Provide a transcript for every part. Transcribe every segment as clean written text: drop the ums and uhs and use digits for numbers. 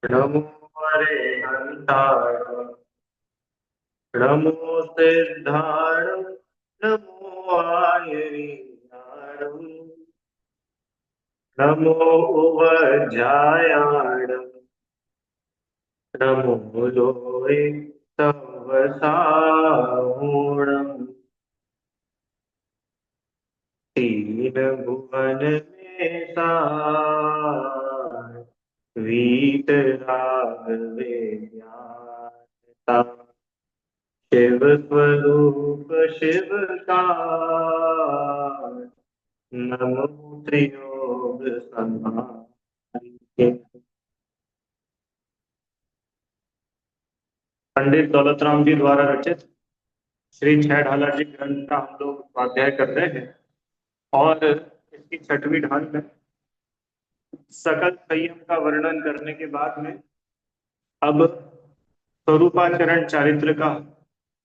नमो हरे नमो सिद्धाणं नमो आयर्याणं नमो उवज्रायाणं नमो लोये तव साहुणम् तीन भुवन में सार वीतराग विज्ञान शिव स्वरूप शिव का नमो त्रियोग समाधि। पंडित दौलतराम जी द्वारा रचित श्री छह ढाला जी ग्रंथ का हम लोग स्वाध्याय कर रहे हैं और इसकी छठवीं ढाल में सकल संयम का वर्णन करने के बाद में अब स्वरूपाचरण चारित्र का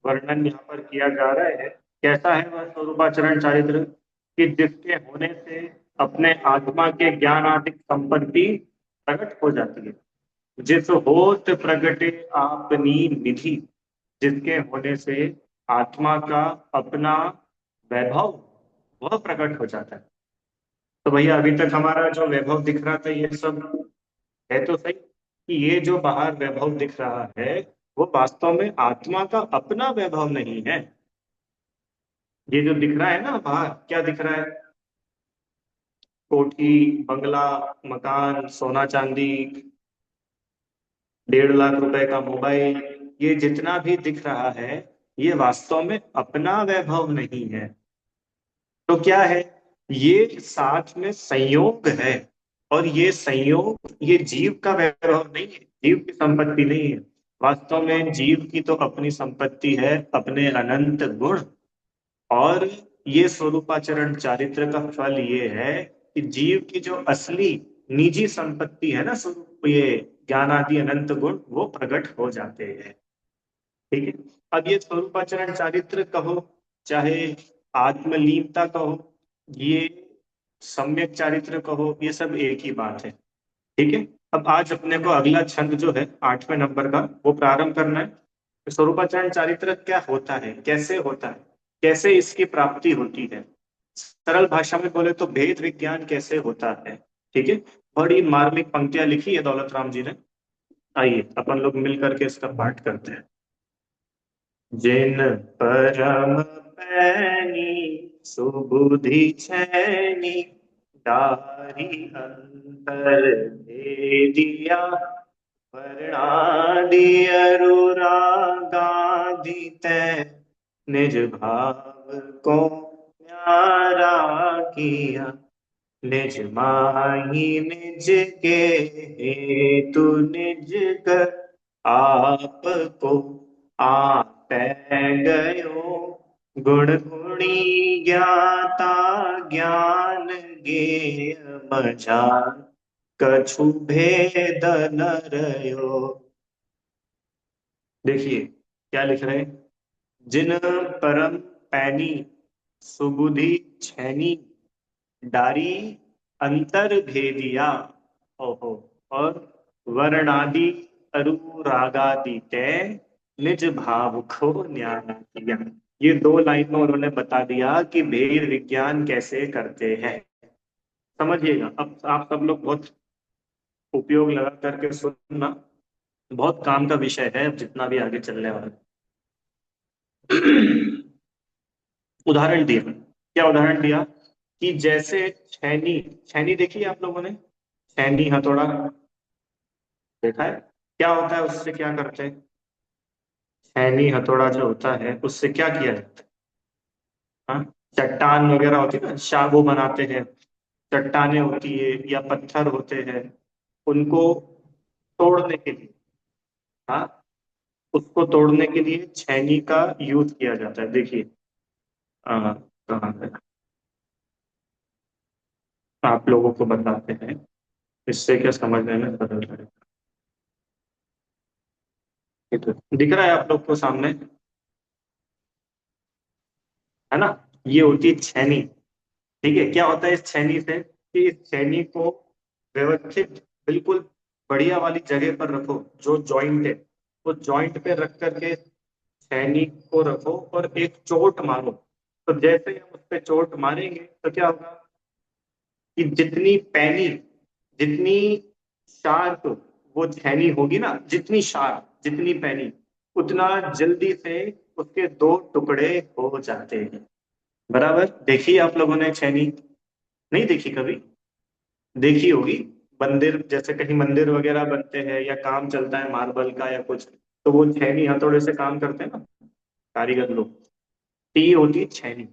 वर्णन यहाँ पर किया जा रहा है। कैसा है वह स्वरूपाचरण चारित्र कि जिसके होने से अपने आत्मा के ज्ञान आदि संपत्ति प्रकट हो जाती है। जिस होत प्रगटे आपनी निधि, जिसके होने से आत्मा का अपना वैभव वह प्रकट हो जाता है। तो भैया अभी तक हमारा जो वैभव दिख रहा था ये सब है तो सही कि ये जो बाहर वैभव दिख रहा है वो वास्तव में आत्मा का अपना वैभव नहीं है। ये जो दिख रहा है ना बाहर, क्या दिख रहा है? कोठी, बंगला, मकान, सोना चांदी, 1.5 लाख रुपए का मोबाइल, ये जितना भी दिख रहा है ये वास्तव में अपना वैभव नहीं है। तो क्या है? ये साथ में संयोग है। और ये संयोग ये जीव का वैभव नहीं है, जीव की संपत्ति नहीं है। वास्तव में जीव की तो अपनी संपत्ति है, अपने अनंत गुण। और ये स्वरूपाचरण चारित्र का फल ये है कि जीव की जो असली निजी संपत्ति है ना, स्वरूप, ये ज्ञान आदि अनंत गुण वो प्रकट हो जाते हैं। ठीक है। अब ये स्वरूपाचरण चारित्र कहो, चाहे आत्मलीनता कहो, ये सम्यक चारित्र कहो, ये सब एक ही बात है। ठीक है। अब आज अपने को अगला छंद जो है 8वें नंबर का वो प्रारंभ करना है। स्वरूपाचरण चारित्र क्या होता है, कैसे होता है, कैसे इसकी प्राप्ति होती है। सरल भाषा में बोले तो भेद विज्ञान कैसे होता है। ठीक है। बड़ी मार्मिक पंक्तियां लिखी है दौलत राम जी ने। आइए अपन लोग मिल करके इसका पाठ करते हैं। जिन परम पैनी सुबुधि छैनी डारी अंतर भेदिया वर्णादि अनुरागादि तै निज भाव को न्यारा किया निज माही निज के हेतु निज कर आपको आपै गयो गुण गुणी ज्ञाता ज्ञान गेय मझान कछु भेद न रयो। देखिए क्या लिख रहे हैं। जिन परम पैनी सुबुधि छैनी डारी अंतर भेदिया, ओहो, और वर्णादि अनुरागादि तय निज भाव को न्यारा किया। ये दो लाइन में उन्होंने बता दिया कि भेद विज्ञान कैसे करते हैं। समझिएगा, अब आप सब लोग बहुत उपयोग लगा करके सुनना। बहुत काम का विषय है अब जितना भी आगे चलने वाला है। उदाहरण दिया, क्या उदाहरण दिया कि जैसे छैनी, छैनी देखिए आप लोगों ने, छैनी हथौड़ा देखा है? क्या होता है उससे, क्या करते हैं? छैनी हथौड़ा जो होता है उससे क्या किया जाता है? हाँ, चट्टान वगैरह होती है ना, शाबू बनाते हैं, चट्टाने होती है या पत्थर होते हैं, उनको तोड़ने के लिए, हाँ, उसको तोड़ने के लिए छैनी का यूज किया जाता है। देखिए कहाँ है, आप लोगों को बताते हैं, इससे क्या समझने में सरल है। ये तो दिख रहा है आप लोग को सामने, है ना? ये होती है छैनी। ठीक है। क्या होता है इस छैनी से कि इस छैनी को व्यवस्थित, बिल्कुल बढ़िया वाली जगह पर रखो, जो जॉइंट है वो जॉइंट पे रख करके छेनी को रखो और एक चोट मारो। तो जैसे ही हम उस पे चोट मारेंगे तो क्या होगा कि जितनी पैनी, जितनी शार्प वो छेनी होगी ना, जितनी शार्प जितनी पैनी, उतना जल्दी से उसके दो टुकड़े हो जाते हैं। बराबर। देखी आप लोगों ने छेनी? नहीं देखी कभी? देखी होगी। मंदिर, जैसे कहीं मंदिर वगैरह बनते हैं या काम चलता है मार्बल का या कुछ, तो वो छेनी हथौड़े से काम करते हैं ना कारीगर लोग। तो ये होती है छेनी।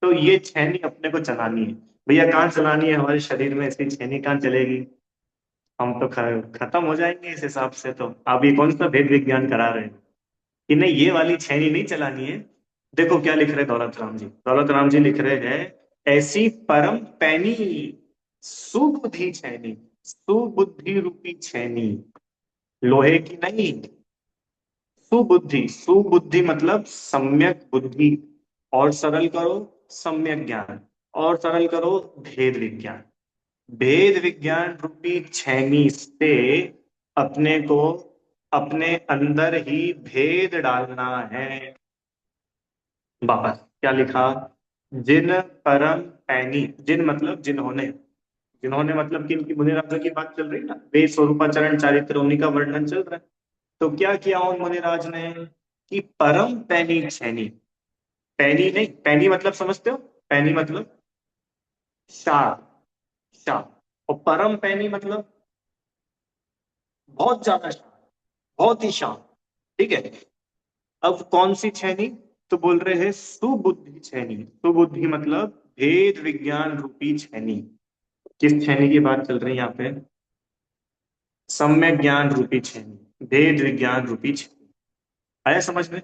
तो ये छेनी अपने को चलानी है। भैया कहाँ चलानी है? हमारे शरीर में ऐसी छेनी कहाँ चलेगी? हम तो खत्म हो जाएंगे इस हिसाब से। तो आप ये कौन सा भेद विज्ञान करा रहे हैं कि नहीं ये वाली छेनी नहीं चलानी है? देखो क्या लिख रहे दौलत राम जी। दौलत राम जी लिख रहे हैं, ऐसी परम पैनी सुबुद्धि छेनी, सुबुद्धि रूपी छेनी, लोहे की नहीं, सुबुद्धि। सुबुद्धि मतलब सम्यक बुद्धि, और सरल करो सम्यक ज्ञान, और सरल करो भेद विज्ञान। भेद विज्ञान रूपी छेनी से अपने को अपने अंदर ही भेद डालना है। वापस क्या लिखा? जिन परम पैनी, जिन मतलब जिन्होंने, जिन्होंने मतलब कि इनकी मुनि राजा की बात चल रही है ना, वे स्वरूपाचरण चारित्र उन्हीं का वर्णन चल रहा है। तो क्या किया उन मुनिराज ने कि परम पैनी छैनी, पैनी नहीं, पैनी मतलब समझते हो? पैनी मतलब शार्प, शार्प। और परम पैनी मतलब बहुत ज्यादा शार्प, बहुत ही शार्प। ठीक है। अब कौन सी छैनी? तो बोल रहे हैं सुबुद्धि छैनी। सुबुद्धि मतलब भेद विज्ञान रूपी छैनी। किस छैनी की बात चल रही है यहाँ पे? सम्यक ज्ञान रूपी छैनी, भेद विज्ञान रूपी छैनी। आया समझ में?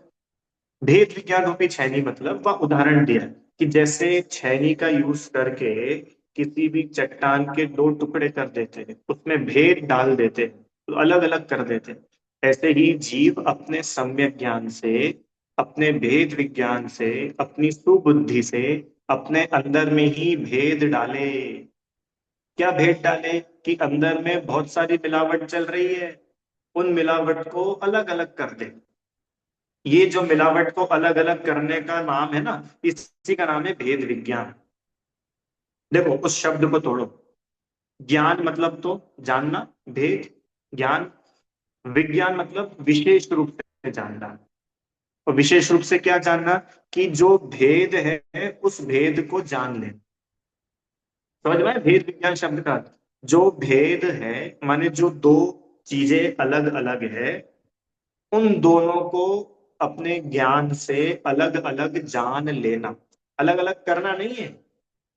भेद विज्ञान रूपी छैनी मतलब वह उदाहरण दिया कि जैसे छैनी का यूज करके किसी भी चट्टान के दो टुकड़े कर देते हैं, उसमें भेद डाल देते हैं, तो अलग अलग कर देते हैं। ऐसे ही जीव अपने सम्यक ज्ञान से, अपने भेद विज्ञान से, अपनी सुबुद्धि से अपने अंदर में ही भेद डाले। क्या भेद डाले? कि अंदर में बहुत सारी मिलावट चल रही है, उन मिलावट को अलग अलग कर दे। ये जो मिलावट को अलग अलग करने का नाम है ना, इसी का नाम है भेद विज्ञान। देखो उस शब्द को तोड़ो। ज्ञान मतलब तो जानना, भेद, ज्ञान। विज्ञान मतलब विशेष रूप से जानना। और विशेष रूप से क्या जानना? कि जो भेद है उस भेद को जान ले। समझ में आया भेद विज्ञान शब्द का अर्थ? जो भेद है माने जो दो चीजें अलग अलग है, उन दोनों को अपने ज्ञान से अलग अलग जान लेना। अलग अलग करना नहीं है,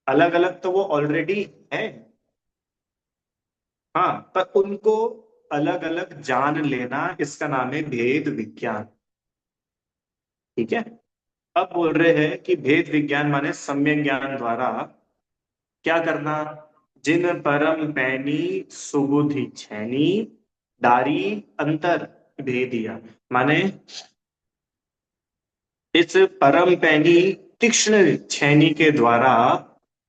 अलग अलग तो वो ऑलरेडी है। हाँ, पर उनको अलग अलग जान लेना, इसका नाम है भेद विज्ञान। ठीक है। अब बोल रहे हैं कि भेद विज्ञान माने सम्यक ज्ञान द्वारा क्या करना? जिन परम पैनी सुबुधि छैनी, दारी अंतर भेदिया। माने इस परम पैनी तीक्ष्ण छैनी के द्वारा,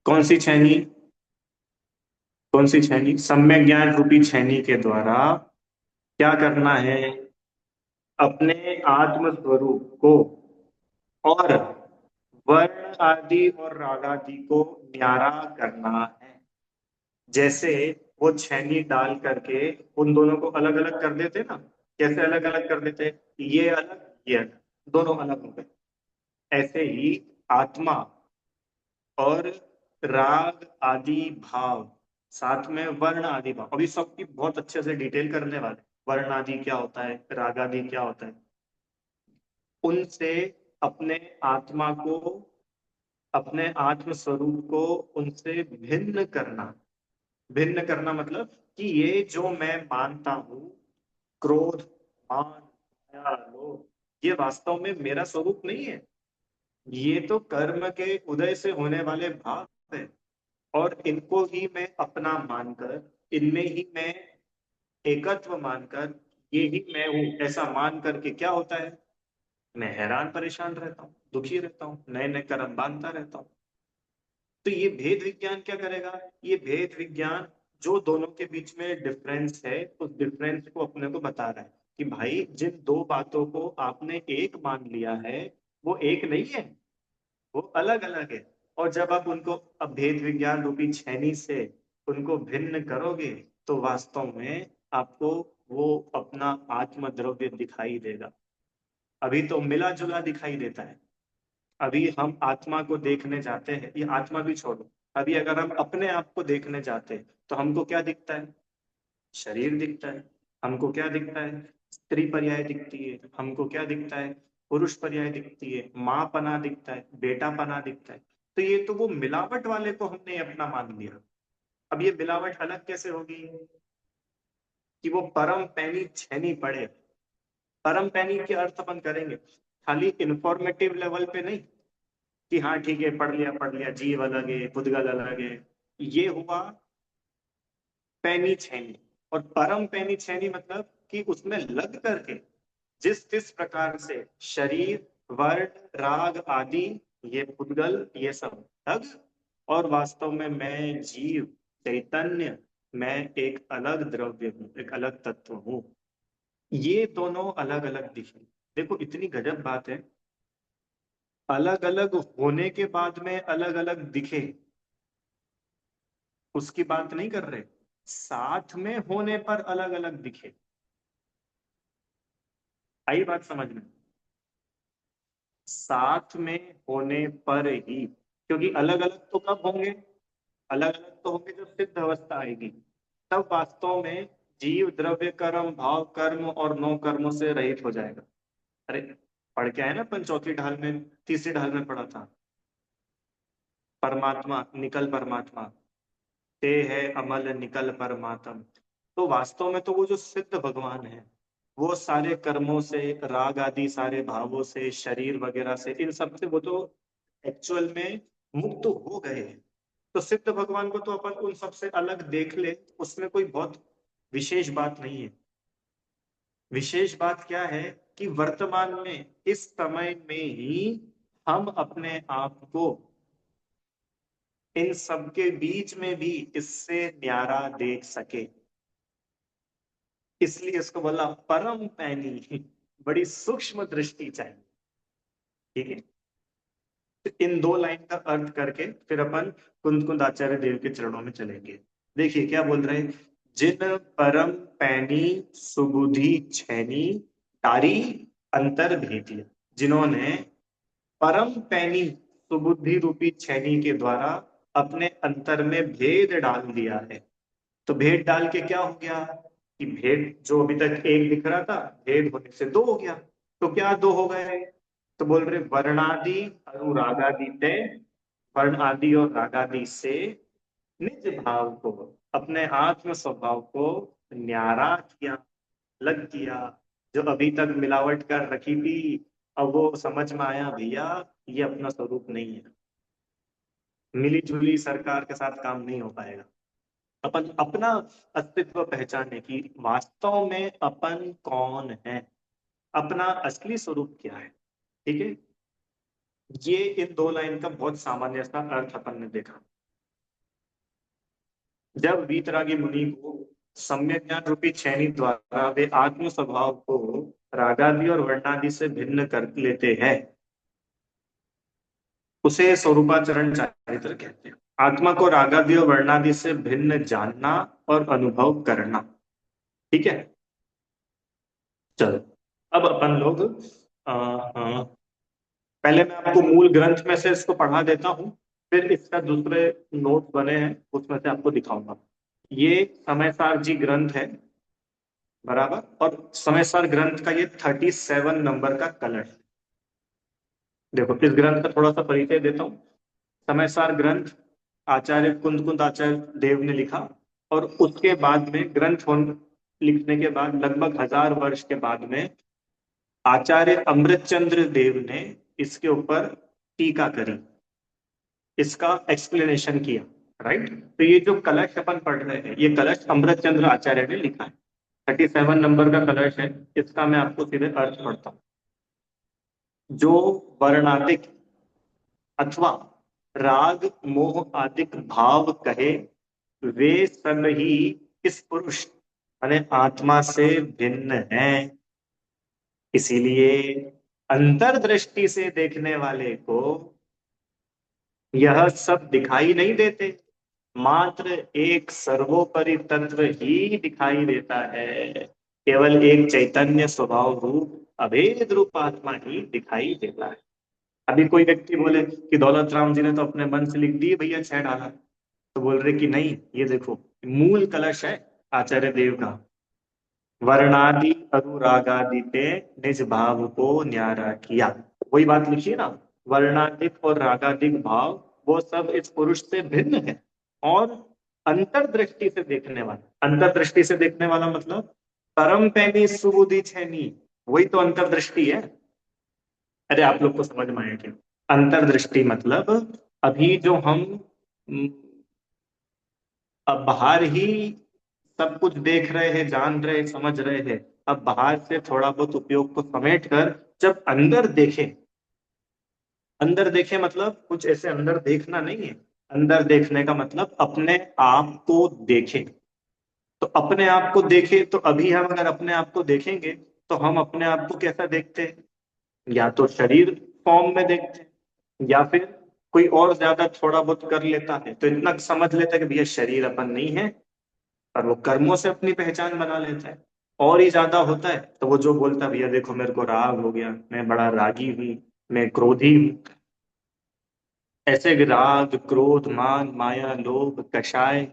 कौन सी छैनी? कौन सी छैनी? सम्यक ज्ञान रूपी छैनी के द्वारा क्या करना है? अपने आत्म स्वरूप को और वर्ण आदि और राग आदि को न्यारा करना है। जैसे वो छैनी डाल करके उन दोनों को अलग अलग कर देते ना। कैसे अलग अलग कर देते? ये अलग, ये अलग, दोनों अलग हो गए। ऐसे ही आत्मा और राग आदि भाव, साथ में वर्ण आदि भाव, अभी सबकी बहुत अच्छे से डिटेल करने वाले। वर्ण आदि क्या होता है, राग आदि क्या होता है, उनसे अपने आत्मा को, अपने आत्म स्वरूप को उनसे भिन्न करना। भिन्न करना मतलब कि ये जो मैं मानता हूं, क्रोध, मान, माया, लोभ, ये वास्तव में मेरा स्वरूप नहीं है। ये तो कर्म के उदय से होने वाले भाव है। और इनको ही मैं अपना मानकर, इनमें ही मैं एकत्व मानकर, ये ही मैं हूं ऐसा मान करके क्या होता है? मैं हैरान परेशान रहता हूँ, दुखी रहता हूँ, नए नए कर्म बांधता रहता हूँ। तो ये भेद विज्ञान क्या करेगा? ये भेद विज्ञान जो दोनों के बीच में डिफरेंस है उस डिफरेंस को अपने को बता रहा है कि भाई जिन दो बातों को आपने एक मान लिया है वो एक नहीं है, वो अलग अलग है। और जब आप उनको अभेद विज्ञान रूपी छेनी से उनको भिन्न करोगे तो वास्तव में आपको वो अपना आत्म द्रव्य दिखाई देगा। अभी तो मिला जुला दिखाई देता है। अभी हम आत्मा को देखने जाते हैं, ये आत्मा भी छोड़ो, अभी अगर हम अपने आप को देखने जाते हैं तो हमको क्या दिखता है? शरीर दिखता है। हमको क्या दिखता है? स्त्री पर्याय दिखती है। हमको क्या दिखता है? पुरुष पर्याय दिखती है। माँ पना दिखता है, बेटा पना दिखता है। तो ये तो वो मिलावट वाले को हमने अपना मान लिया। अब ये मिलावट अलग कैसे होगी? कि वो परम पैनी छैनी पड़े। परम पैनी के अर्थ अपन करेंगे खाली इंफॉर्मेटिव लेवल पे नहीं कि हाँ ठीक है पढ़ लिया, जीव अलग है पुद्गल अलग है। ये हुआ पैनी छैनी। और परम पैनी छैनी मतलब कि उसमें लग करके जिस जिस प्रकार से शरीर, वर्ण, राग आदि, ये पुद्गल ये सब लग, और वास्तव में मैं जीव चैतन्य, मैं एक अलग द्रव्य हूँ, एक अलग तत्व हूँ। ये दोनों अलग अलग दिखे। देखो इतनी गजब बात है, अलग अलग होने के बाद में अलग अलग दिखे उसकी बात नहीं कर रहे, साथ में होने पर अलग अलग दिखे। आई बात समझ में? साथ में होने पर ही, क्योंकि अलग अलग तो कब होंगे? अलग अलग तो होंगे जब सिद्ध अवस्था आएगी, तब वास्तव में जीव द्रव्य कर्म भाव कर्म और नौ कर्मों से रहित हो जाएगा। अरे पढ़ के आए ना अपन चौथी ढाल में, तीसरी ढाल में पढ़ा था, परमात्मा निकल परमात्मा, ते है अमल निकल परमात्म। तो वास्तव में तो वो जो सिद्ध भगवान है वो सारे कर्मों से, राग आदि सारे भावों से, शरीर वगैरह से, इन सब से वो तो एक्चुअल में मुक्त हो गए हैं। तो सिद्ध भगवान को तो अपन उन सबसे अलग देख ले, उसमें कोई बहुत विशेष बात नहीं है। विशेष बात क्या है कि वर्तमान में इस समय में ही हम अपने आप को इन सबके बीच में भी इससे न्यारा देख सके, इसलिए इसको बोला परम पैनी, बड़ी सूक्ष्म दृष्टि चाहिए। ठीक है, तो इन दो लाइन का अर्थ करके फिर अपन कुंद कुंद आचार्य देव के चरणों में चलेंगे। देखिए क्या बोल रहे हैं, जिन परम पैनी सुबुधि छैनी तारी अंतर भेदिया, जिन्होंने परम पैनी सुबुद्धि रूपी छैनी के द्वारा अपने अंतर में भेद डाल दिया है। तो भेद डाल के क्या हो गया कि भेद जो अभी तक एक दिख रहा था, भेद होने से दो हो गया। तो क्या दो हो गए? तो बोल रहे वर्णादि अनुरागादि तय, वर्ण आदि और रागादि से निज भाव को, अपने आत्म स्वभाव को न्यारा किया, लग किया। जो अभी तक मिलावट कर रखी थी, अब वो समझ में आया भैया ये अपना स्वरूप नहीं है। मिली जुली सरकार के साथ काम नहीं हो पाएगा। अपन अपना अस्तित्व पहचानने की, वास्तव में अपन कौन है, अपना असली स्वरूप क्या है। ठीक है, ये इन दो लाइन का बहुत सामान्य सा अर्थ अपन ने देखा। जब वीतरागी मुनि को सम्यक ज्ञान रूपी छैनी द्वारा वे आत्म स्वभाव को रागादि और वर्णादि से भिन्न कर लेते हैं, उसे स्वरूपाचरण चारित्र कहते हैं। आत्मा को रागादि और वर्णादि से भिन्न जानना और अनुभव करना। ठीक है, चलो अब अपन लोग पहले मैं आपको मूल ग्रंथ में से इसको पढ़ा देता हूँ, फिर इसका दूसरे नोट बने हैं उसमें से आपको दिखाऊंगा। ये समयसार जी ग्रंथ है, बराबर, और समयसार ग्रंथ का ये 37 नंबर का कलश है। देखो इस ग्रंथ का थोड़ा सा परिचय देता हूँ। समयसार ग्रंथ आचार्य कुंद कुंद आचार्य देव ने लिखा, और उसके बाद में लिखने के बाद लगभग 1000 वर्ष के बाद में आचार्य अमृतचंद्र देव ने इसके ऊपर टीका करी, इसका एक्सप्लेनेशन किया। राइट, तो ये जो कलश अपन पढ़ रहे हैं ये कलश अमृतचंद्र आचार्य ने लिखा है। 37 नंबर का कलश है। इसका मैं आपको सीधे अर्थ पढ़ता हूँ। जो वर्णातिक अथवा राग मोह आदिक भाव कहे, वे सब ही इस पुरुष माने आत्मा से भिन्न हैं। इसीलिए अंतर्दृष्टि से देखने वाले को यह सब दिखाई नहीं देते, मात्र एक सर्वोपरि तत्व ही दिखाई देता है। केवल एक चैतन्य स्वभाव रूप अभेद रूप आत्मा ही दिखाई देता है। अभी कोई व्यक्ति बोले कि दौलत राम जी ने तो अपने मन से लिख दिए भैया 6 डाला, तो बोल रहे कि नहीं, ये देखो मूल कलश है आचार्य देव का, वर्णादि अनुरागादि पे निज भाव को न्यारा किया। वही बात लिखिए ना, वर्णादिक और रागादिक भाव वो सब इस पुरुष से भिन्न है। और अंतर्दृष्टि से देखने वाला, अंतर्दृष्टि से देखने वाला मतलब परम पैनी सुबुद्धि छैनी, वही तो अंतर्दृष्टि है। अरे आप लोग को समझ में आया क्या? अंतर्दृष्टि मतलब अभी जो हम अब बाहर ही सब कुछ देख रहे हैं, जान रहे हैं, समझ रहे हैं, अब बाहर से थोड़ा बहुत उपयोग को समेट कर जब अंदर देखें, अंदर देखे मतलब कुछ ऐसे अंदर देखना नहीं है। अंदर देखने का मतलब अपने आप को देखें। तो अपने आप को देखें तो अभी हम अगर अपने आप को देखेंगे तो हम अपने आप को कैसा देखते हैं? या तो शरीर फॉर्म में देखते हैं, या फिर कोई और ज्यादा थोड़ा बहुत कर लेता है तो इतना समझ लेता है कि भैया शरीर अपन नहीं है, और वो कर्मों से अपनी पहचान बना लेता है। और ही ज्यादा होता है तो वो जो बोलता है भैया देखो मेरे को राग हो गया, मैं बड़ा रागी हूँ, मैं क्रोधी हूँ। ऐसे राग क्रोध मान माया लोभ कषाय,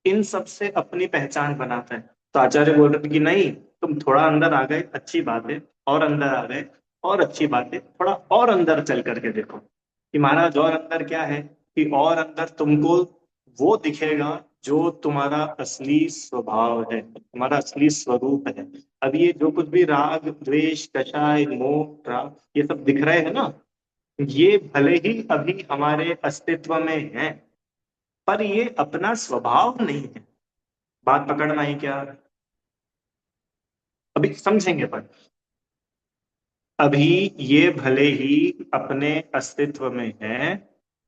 इन सब से अपनी पहचान बनाता है। तो आचार्य बोल रहे थे कि नहीं, तुम थोड़ा अंदर आ गए अच्छी बात है, और अंदर आ गए और अच्छी बात है, थोड़ा और अंदर चल करके देखो कि महाराज और अंदर क्या है, कि और अंदर तुमको वो दिखेगा जो तुम्हारा असली स्वभाव है, तुम्हारा असली स्वरूप है। अब ये जो कुछ भी राग द्वेष कषाय मोह राग ये सब दिख रहे हैं ना, ये भले ही अभी हमारे अस्तित्व में है, पर ये अपना स्वभाव नहीं है। बात पकड़ना ही क्या, अभी समझेंगे पर अभी ये भले ही अपने अस्तित्व में है,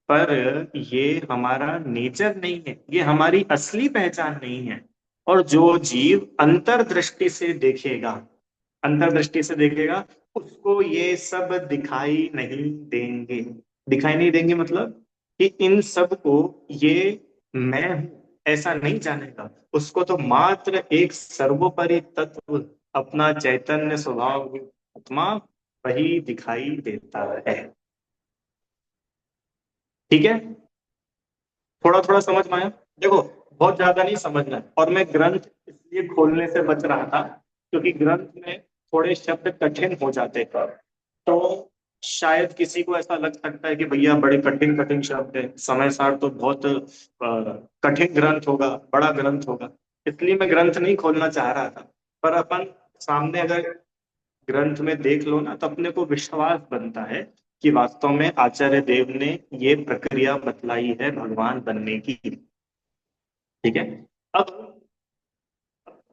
पर ये हमारा नेचर नहीं है, ये हमारी असली पहचान नहीं है। और जो जीव अंतर्दृष्टि से देखेगा, अंतर्दृष्टि से देखेगा, उसको ये सब दिखाई नहीं देंगे। दिखाई नहीं देंगे मतलब कि इन सब को ये मैं हूं ऐसा नहीं जानेगा। उसको तो मात्र एक सर्वोपरि तत्व अपना चैतन्य स्वभाव आत्मा वही दिखाई देता है। ठीक है, थोड़ा थोड़ा समझ में आया? देखो बहुत ज्यादा नहीं समझना है, और मैं ग्रंथ इसलिए खोलने से बच रहा था क्योंकि ग्रंथ में थोड़े शब्द कठिन हो जाते हैं। तो शायद किसी को ऐसा लग सकता है कि भैया बड़े कठिन कठिन शब्द है, समय सार तो बहुत कठिन ग्रंथ होगा, बड़ा ग्रंथ होगा, इसलिए मैं ग्रंथ नहीं खोलना चाह रहा था। पर अपन सामने अगर ग्रंथ में देख लो ना तो अपने को विश्वास बनता है कि वास्तव में आचार्य देव ने ये प्रक्रिया बतलाई है भगवान बनने की। ठीक है, अब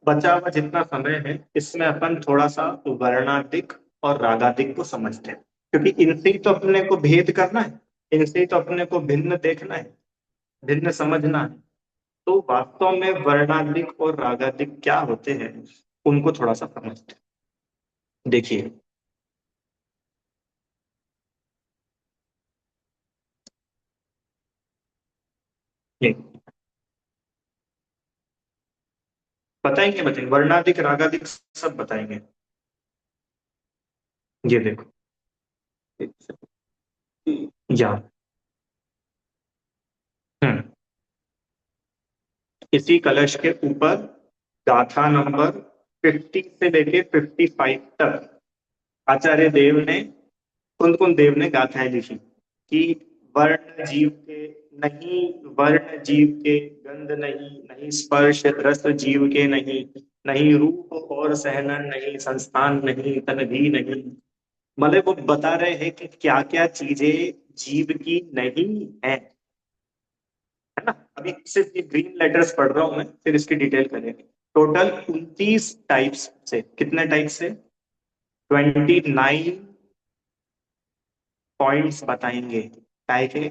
बचा हुआ जितना समय है इसमें अपन थोड़ा सा वर्णाधिक और रागाधिक को समझते हैं, क्योंकि इनसे ही तो अपने को भेद करना है, इनसे ही तो अपने को भिन्न देखना है, भिन्न समझना है। तो वास्तव में वर्णाधिक और रागाधिक क्या होते हैं उनको थोड़ा सा समझते हैं। देखिए, ये बताएंगे बताएंगे वर्णाधिक रागाधिक सब बताएंगे। ये देखो, या हम्म इसी कलश के ऊपर गाथा नंबर 50 से लेके 55 तक आचार्य देव ने, कुंद कुंद देव ने गाथाएं लिखी कि वर्ण जीव के नहीं, वर्ण जीव के गंध नहीं, नहीं स्पर्श रस जीव के नहीं, नहीं रूप और सहनन नहीं, संस्थान नहीं, तन भी नहीं। मतलब वो बता रहे हैं कि क्या क्या चीजें जीव की नहीं है, है ना? अभी सिर्फ ये ग्रीन लेटर्स पढ़ रहा हूं मैं, फिर इसकी डिटेल करेंगे। टोटल 29 टाइप्स से, कितने टाइप से? 29 पॉइंट्स बताएंगे काय के,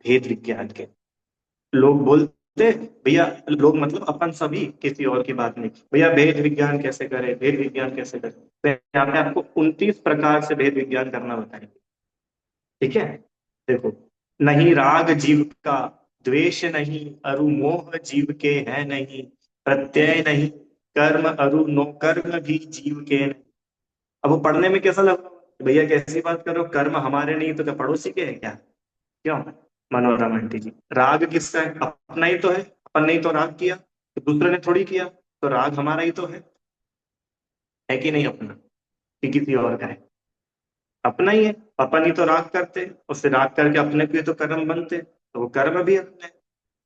भेद विज्ञान के। लोग बोलते बोलते भैया, लोग मतलब अपन सभी, किसी और की बात नहीं, भैया भेद विज्ञान कैसे करें, भेद विज्ञान कैसे करें, तो यहाँ पे आपको 29 प्रकार से भेद विज्ञान करना बताएंगे। ठीक है, देखो, नहीं राग जीव का, द्वेष नहीं, अरु मोह जीव के है नहीं, प्रत्यय नहीं, कर्म अरु नो कर्म भी जीव के नहीं। अब वो पढ़ने में कैसा लग रहा है? भैया कैसी बात करो, कर्म हमारे नहीं तो क्या पड़ोसी के हैं क्या? क्यों? मनोरम आंटी जी, राग किसका है? अपना ही तो है, अपन ने ही तो राग किया, तो दूसरे ने थोड़ी किया, तो राग हमारा ही तो है कि नहीं अपना, कि किसी और का है? अपना ही है। अपन ही तो राग करते, उससे राग करके अपने भी तो कर्म बनते, तो वो कर्म भी अपने,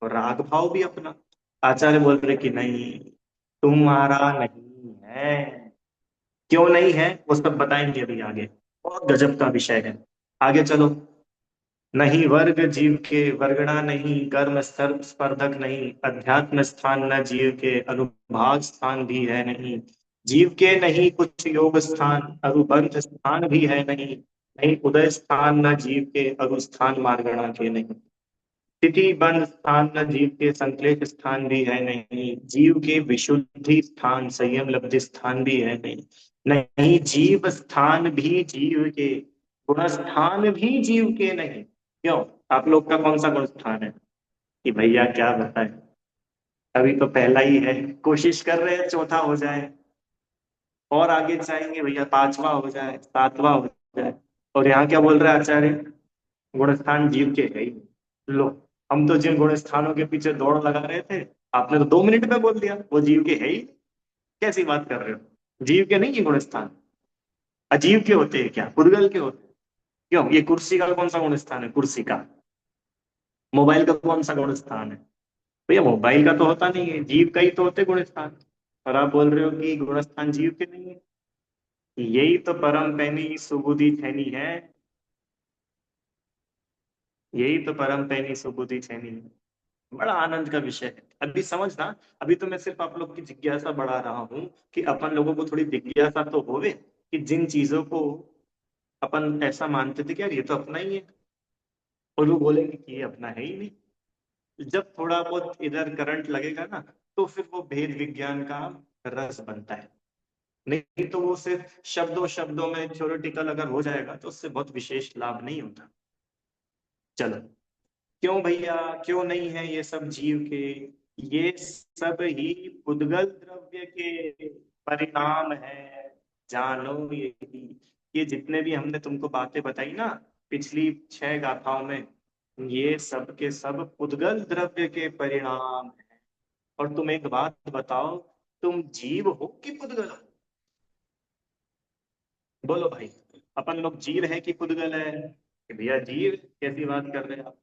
और राग भाव भी अपना। आचार्य बोल रहे कि नहीं, तुम्हारा नहीं है। क्यों नहीं है वो सब बताएंगे अभी आगे, बहुत गजब का विषय है। आगे चलो। नहीं वर्ग जीव के, वर्गणा नहीं, कर्म सर्व स्पर्धक नहीं, अध्यात्म स्थान न जीव के, अनुभाग स्थान भी है नहीं, जीव के नहीं कुछ योग स्थान, अरुबंध स्थान भी है नहीं, नहीं उदय स्थान न जीव के, अरु स्थान मार्गणा के नहीं, स्थिति बंध स्थान न जीव के, संक्लेश स्थान भी है नहीं, जीव के विशुद्धि स्थान, संयम लब्धि स्थान भी है नहीं, नहीं जीव स्थान भी जीव के, गुण स्थान भी जीव के नहीं। क्यों? आप लोग का कौन सा गुण स्थान है? कि भैया क्या बताएं, अभी तो पहला ही है, कोशिश कर रहे हैं चौथा हो जाए, और आगे चाहेंगे भैया पांचवा हो जाए, सातवां हो जाए। और यहाँ क्या बोल रहे हैं आचार्य? गुण स्थान जीव के है ही नहीं। लो, हम तो जिन गुण स्थानों के पीछे दौड़ लगा रहे थे, आपने तो 2 मिनट में बोल दिया वो जीव के है ही। कैसी बात कर रहे हो? जीव के नहीं ये गुण स्थान, अजीव के होते हैं क्या, पुद्गल के होते हैं? क्यों? ये कुर्सी का कौन सा गुण स्थान है? कुर्सी का। मोबाइल का कौन सा गुण स्थान है? भैया मोबाइल का तो होता नहीं है, जीव का ही तो होते गुण स्थान। और आप बोल रहे हो कि गुण स्थान जीव के नहीं है? यही तो परम पैनी सुबुद्धि छैनी है, यही तो परम पैनी सुबुद्धि छैनी है। बड़ा आनंद का विषय है, अभी समझना। अभी तो मैं सिर्फ आप लोग की जिज्ञासा बढ़ा रहा हूँ, कि अपन लोगों को थोड़ी जिज्ञासा तो होवे, कि जिन चीजों को अपन ऐसा मानते थे कि यार ये तो अपना ही है, और वो बोलेंगे कि ये अपना है ही नहीं। जब थोड़ा बहुत इधर करंट लगेगा ना, तो फिर वो भेद विज्ञान का रस बनता है। नहीं तो वो सिर्फ शब्दों शब्दों में थ्योरेटिकल अगर हो जाएगा, तो उससे बहुत विशेष लाभ नहीं होता। चलो, क्यों भैया, क्यों नहीं है ये सब जीव के? ये सब ही पुद्गल द्रव्य के परिणाम है, जानो यही। ये जितने भी हमने तुमको बातें बताई ना पिछली 6 गाथाओं में, ये सब के सब पुद्गल द्रव्य के परिणाम है। और तुम एक बात बताओ, तुम जीव हो कि पुद्गल हो? बोलो भाई, अपन लोग जीव है कि पुद्गल है? कि भैया जीव, कैसी बात कर रहे हैं आप?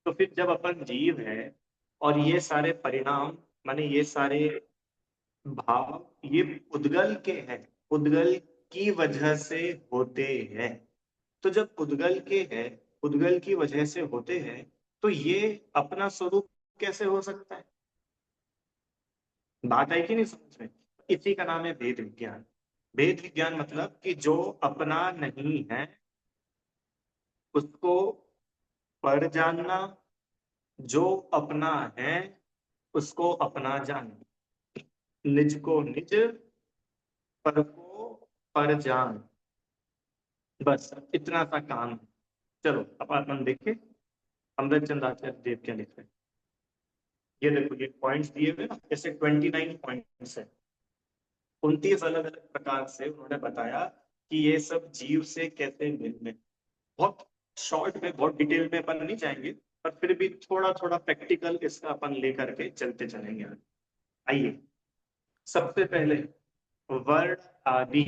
तो फिर जब अपन जीव है, और ये सारे परिणाम, माने ये सारे भाव, ये उद्गल के हैं, उद्गल की वजह से होते हैं। तो जब उद्गल के हैं, उद्गल की वजह से होते हैं, तो ये अपना स्वरूप कैसे हो सकता है? बात है कि नहीं समझ में? इसी का नाम है भेद विज्ञान। भेद विज्ञान मतलब कि जो अपना नहीं है, उसको पर जानना, जो अपना है उसको अपना जानना, निज को निज, पर को पर जान, बस इतना सा काम है। चलो अब अपन देखें, अमृत चंद्र आचार्य देव क्या लिख रहे हैं। ये देखो, ये पॉइंट्स दिए हुए ना, जैसे 29 पॉइंट्स है, 29 अलग अलग प्रकार से उन्होंने बताया कि ये सब जीव से कैसे भिन्न है। बहुत शॉर्ट में, बहुत डिटेल में अपन नहीं जाएंगे, पर फिर भी थोड़ा थोड़ा प्रैक्टिकल इसका अपन लेकर के चलते चलेंगे। आइए, सबसे पहले वर्ण आदि।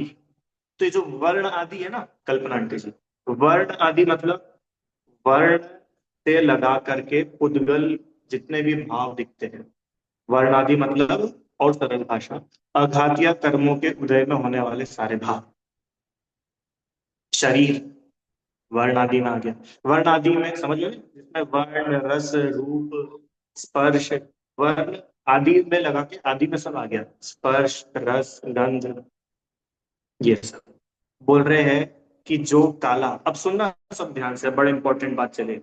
तो ये जो वर्ण आदि है ना कल्पना आंटी जी, वर्ण आदि मतलब वर्ण से लगा करके उद्गल जितने भी भाव दिखते हैं, वर्ण आदि मतलब, और सरल भाषा, अघातीय कर्मों के उदय में होने वाले सारे भाव। शरीर वर्ण आदि में आ गया। वर्ण आदि में समझ लो, जिसमें वर्ण रस रूप स्पर्श, वर्ण आदि में लगा के आदि में सब आ गया, स्पर्श रस गंध, ये सब बोल रहे हैं कि जो काला, अब सुनना सब ध्यान से, बड़े इंपॉर्टेंट बात चले,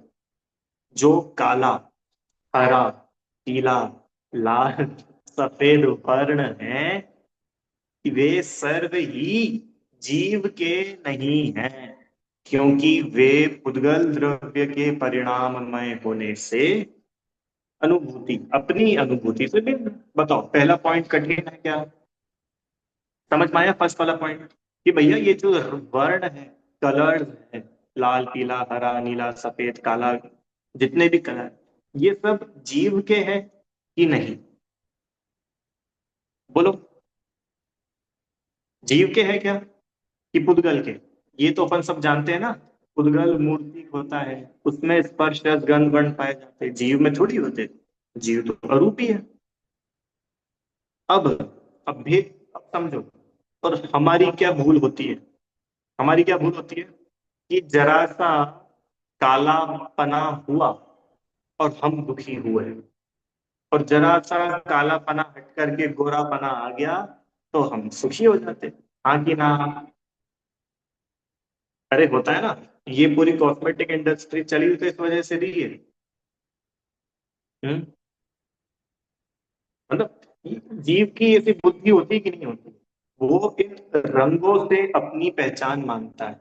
जो काला, हरा, पीला, लाल, सफेद वर्ण है, वे सर्व ही जीव के नहीं हैं, क्योंकि वे पुद्गल द्रव्य के परिणाममय होने से अनुभूति, अपनी अनुभूति से भिन्न। बताओ, पहला पॉइंट कठिन है क्या? समझ में आया फर्स्ट वाला पॉइंट? कि भैया ये जो वर्ण है, कलर्स है, लाल पीला हरा नीला सफेद काला, जितने भी कलर, ये सब जीव के हैं कि नहीं? बोलो, जीव के हैं क्या कि पुद्गल के? ये तो अपन सब जानते हैं ना, पुद्गल मूर्ति होता है, उसमें स्पर्श रस गंध वर्ण पाए जाते हैं, जीव में थोड़ी होते। जीव तो अरूपी है। अब अब भेद, अब समझो। और हमारी क्या भूल होती है? हमारी क्या भूल होती है कि जरा सा काला पना हुआ और हम दुखी हुए, और जरा सा काला पना हट करके गोरा पना आ गया तो हम सुखी हो जाते। हाँ कि ना? अरे होता है ना। ये पूरी कॉस्मेटिक इंडस्ट्री चली तो इस वजह से रही है। हम्म। मतलब जीव की ऐसी बुद्धि होती कि नहीं होती? वो इन रंगों से अपनी पहचान मानता है।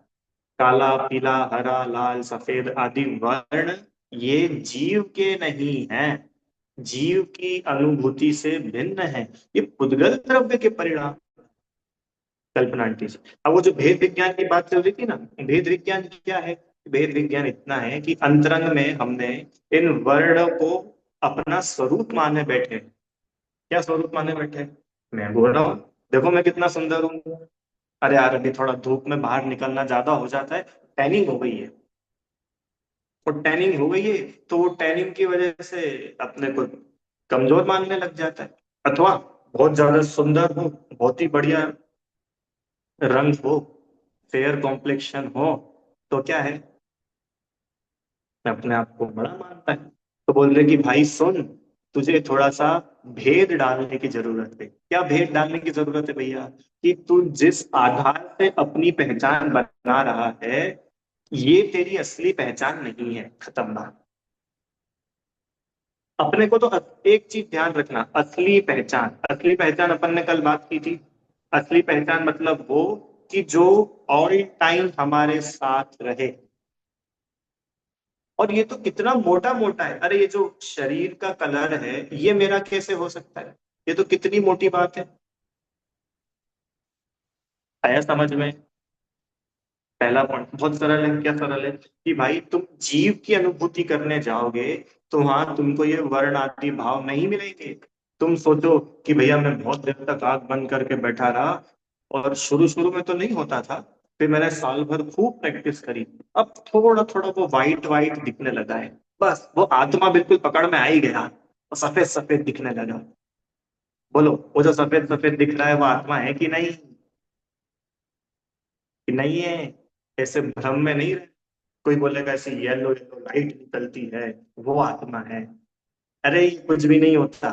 काला पीला हरा लाल सफेद आदि वर्ण ये जीव के नहीं हैं, जीव की अनुभूति से भिन्न है। ये पुद्गल द्रव्य के परिणाम। कल्पना आंटी जी, अब वो जो भेद विज्ञान की बात चल रही थी ना, भेद विज्ञान क्या है? भेद विज्ञान इतना है कि अंतरंग में हमने इन वर्ण को अपना स्वरूप माने बैठे। क्या स्वरूप माने बैठे? मैं बोल रहा हूँ, देखो मैं कितना सुंदर हूँ। अरे यार अभी थोड़ा धूप में बाहर निकलना ज्यादा हो जाता है, टैनिंग हो गई है। और टैनिंग हो गई है तो वो टैनिंग की वजह से अपने को कमजोर मानने लग जाता है। अथवा बहुत ज्यादा सुंदर हो, बहुत ही बढ़िया रंग हो, फेयर कॉम्प्लेक्शन हो, तो क्या है, मैं अपने आप को बड़ा मानता है। तो बोल रहे कि भाई सुन, तुझे थोड़ा सा भेद डालने की जरूरत है। क्या भेद डालने की जरूरत है भैया? कि तू जिस आधार से अपनी पहचान बना रहा है, ये तेरी असली पहचान नहीं है, खत्म बात। अपने को तो एक चीज ध्यान रखना, असली पहचान, असली पहचान अपन ने कल बात की थी। असली पहचान मतलब वो कि जो ऑल टाइम हमारे साथ रहे। और ये तो कितना मोटा मोटा है, अरे ये जो शरीर का कलर है ये मेरा कैसे हो सकता है? ये तो कितनी मोटी बात है। आया समझ में? पहला पॉइंट बहुत सरल है। क्या सरल है? कि भाई तुम जीव की अनुभूति करने जाओगे तो वहां तुमको ये वर्ण आदि भाव नहीं मिलेंगे। तुम सोचो कि भैया मैं बहुत देर तक आंख बंद करके बैठा रहा, और शुरू शुरू में तो नहीं होता था, फिर मैंने साल भर खूब प्रैक्टिस करी, अब थोड़ा थोड़ा वो वाइट वाइट दिखने लगा है। बस वो आत्मा बिल्कुल पकड़ में आ ही गया, वो सफेद सफेद दिखने लगा। बोलो, वो जो सफेद सफेद दिख रहा है वो आत्मा है कि नहीं? कि नहीं है? ऐसे भ्रम में नहीं रहे। कोई बोलेगा ऐसी येलो येलो लाइट निकलती है, वो आत्मा है। अरे ये कुछ भी नहीं होता।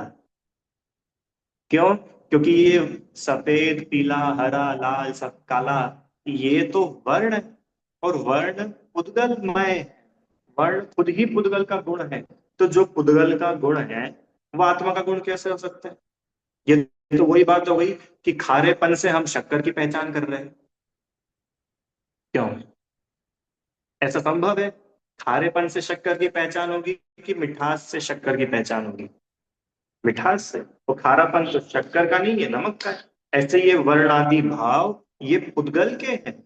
क्यों? क्योंकि ये सफेद पीला हरा लाल सब काला, ये तो वर्ण है। और वर्ण पुद्गलमय है। वर्ण खुद ही पुद्गल का गुण है। तो जो पुद्गल का गुण है वो आत्मा का गुण कैसे हो सकता है? ये तो वही बात हो गई कि खारेपन से हम शक्कर की पहचान कर रहे हैं। क्यों? ऐसा संभव है? खारेपन से शक्कर की पहचान होगी कि मिठास से शक्कर की पहचान होगी? मिठास से। वो खारापन तो शक्कर का नहीं है, नमक का है। ऐसे ये वर्णादि भाव ये पुद्गल के हैं,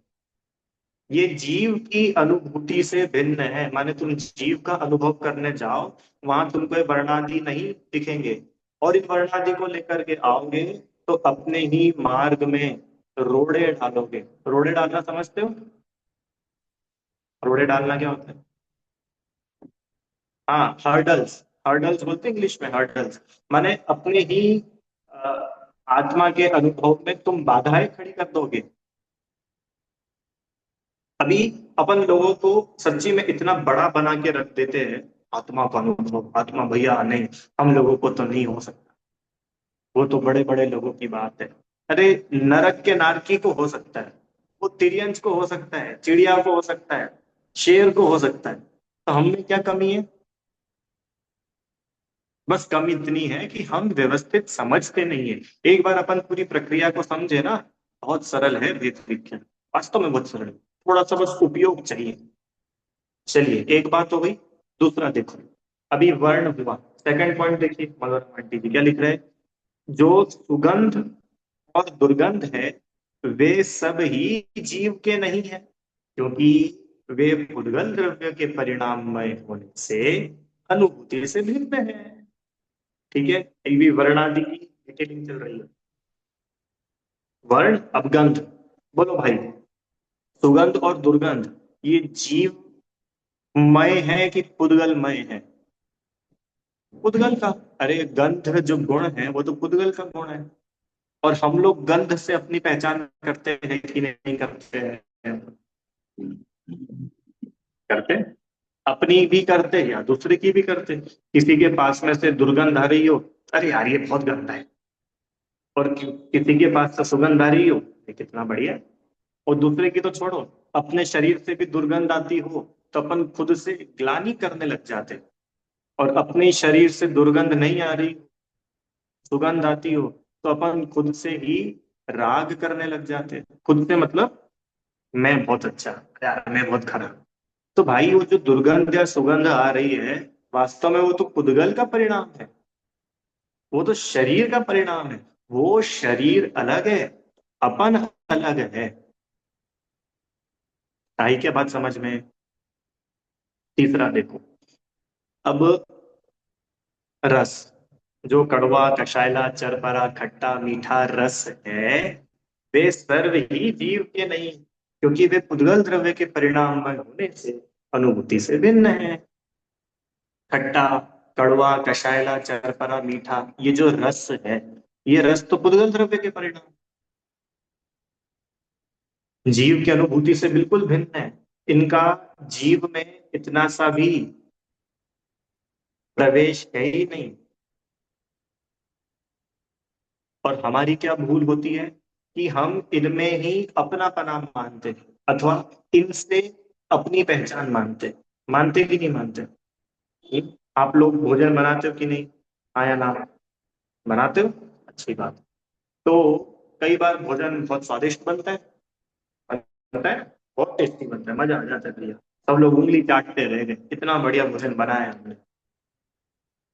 ये जीव की अनुभूति से भिन्न है। माने तुम जीव का अनुभव करने जाओ, वहां तुमको ये वर्णादि नहीं दिखेंगे। और इन वर्णादि को लेकर के आओगे तो अपने ही मार्ग में रोड़े डालोगे। रोड़े डालना समझते हो? रोड़े डालना क्या होता है? हाँ, हर्डल्स। हर्डल्स बोलते हैं इंग्लिश में, हर्डल्स। माने अपने ही अ, आत्मा के अनुभव में तुम बाधाएं खड़ी कर दोगे। अभी अपन लोगों को सच्ची में इतना बड़ा बना के रख देते हैं, आत्मा का अनुभव, आत्मा भैया नहीं, हम लोगों को तो नहीं हो सकता। वो तो बड़े बड़े लोगों की बात है। अरे नरक के नारकी को हो सकता है, वो तिर्यंच को हो सकता है, चिड़िया को हो सकता है, शेर को हो सकता है, तो हम में क्या कमी है? बस कमी इतनी है कि हम व्यवस्थित समझते नहीं है। एक बार अपन पूरी प्रक्रिया को समझे ना, बहुत सरल है वेद विज्ञान, वास्तव में बहुत सरल है। थोड़ा सा बस उपयोग चाहिए। चलिए, एक बात हो गई। दूसरा देखो, अभी वर्ण हुआ। सेकंड पॉइंट देखिए, मनोरमा आंटी जी क्या लिख रहे हैं। जो सुगंध और दुर्गंध है, वे सब ही जीव के नहीं है, क्योंकि वे भूतगल द्रव्य के परिणाममय होने से अनुभूति से भिन्न है। ठीक है, ये भी वर्णादि की डिटेलिंग चल रही है। वर्ण अपगंध, बोलो भाई, सुगंध और दुर्गंध, ये जीवमय है कि पुद्गलमय है? पुद्गल का। अरे गंध जो गुण है वो तो पुद्गल का गुण है। और हम लोग गंध से अपनी पहचान करते हैं कि नहीं करते हैं? करते हैं। अपनी भी करते हैं या दूसरे की भी करते हैं। किसी के पास में से दुर्गंध आ रही हो, अरे यार ये बहुत गंदा है। और किसी के पास से सुगंध आ रही हो, ये कितना बढ़िया है। और दूसरे की तो छोड़ो, अपने शरीर से भी दुर्गंध आती हो तो अपन खुद से ग्लानि करने लग जाते। और अपने शरीर से दुर्गंध नहीं आ रही, सुगंध आती हो, तो अपन खुद से ही राग करने लग जाते। खुद से मतलब मैं बहुत अच्छा, यार मैं बहुत खराब। तो भाई वो जो दुर्गंध या सुगंध आ रही है, वास्तव में वो तो पुद्गल का परिणाम है। वो तो शरीर का परिणाम है। वो शरीर अलग है, अपन अलग है। आई क्या बात समझ में? तीसरा देखो, अब रस, जो कड़वा कषायला चरपरा खट्टा मीठा रस है, वे सर्व ही जीव के नहीं, क्योंकि वे पुद्गल द्रव्य के परिणाम में होने से अनुभूति से भिन्न है। खट्टा, कड़वा, कषायला, चरपरा, मीठा, ये जो रस है, ये रस तो पुद्गल द्रव्य के परिणाम, जीव की अनुभूति से बिल्कुल भिन्न है। इनका जीव में इतना सा भी प्रवेश है ही नहीं। और हमारी क्या भूल होती है कि हम इनमें ही अपनापना मानते हैं, अथवा इनसे अपनी पहचान मानते। मानते कि नहीं मानते? आप लोग भोजन बनाते हो कि नहीं? हाँ या ना? बनाते हो, अच्छी बात। तो कई बार भोजन बहुत स्वादिष्ट बनता है, बनता है, बहुत टेस्टी बनता है, मजा आ जाता है भैया। सब लोग उंगली चाटते रह गए, इतना बढ़िया भोजन बनाया हमने।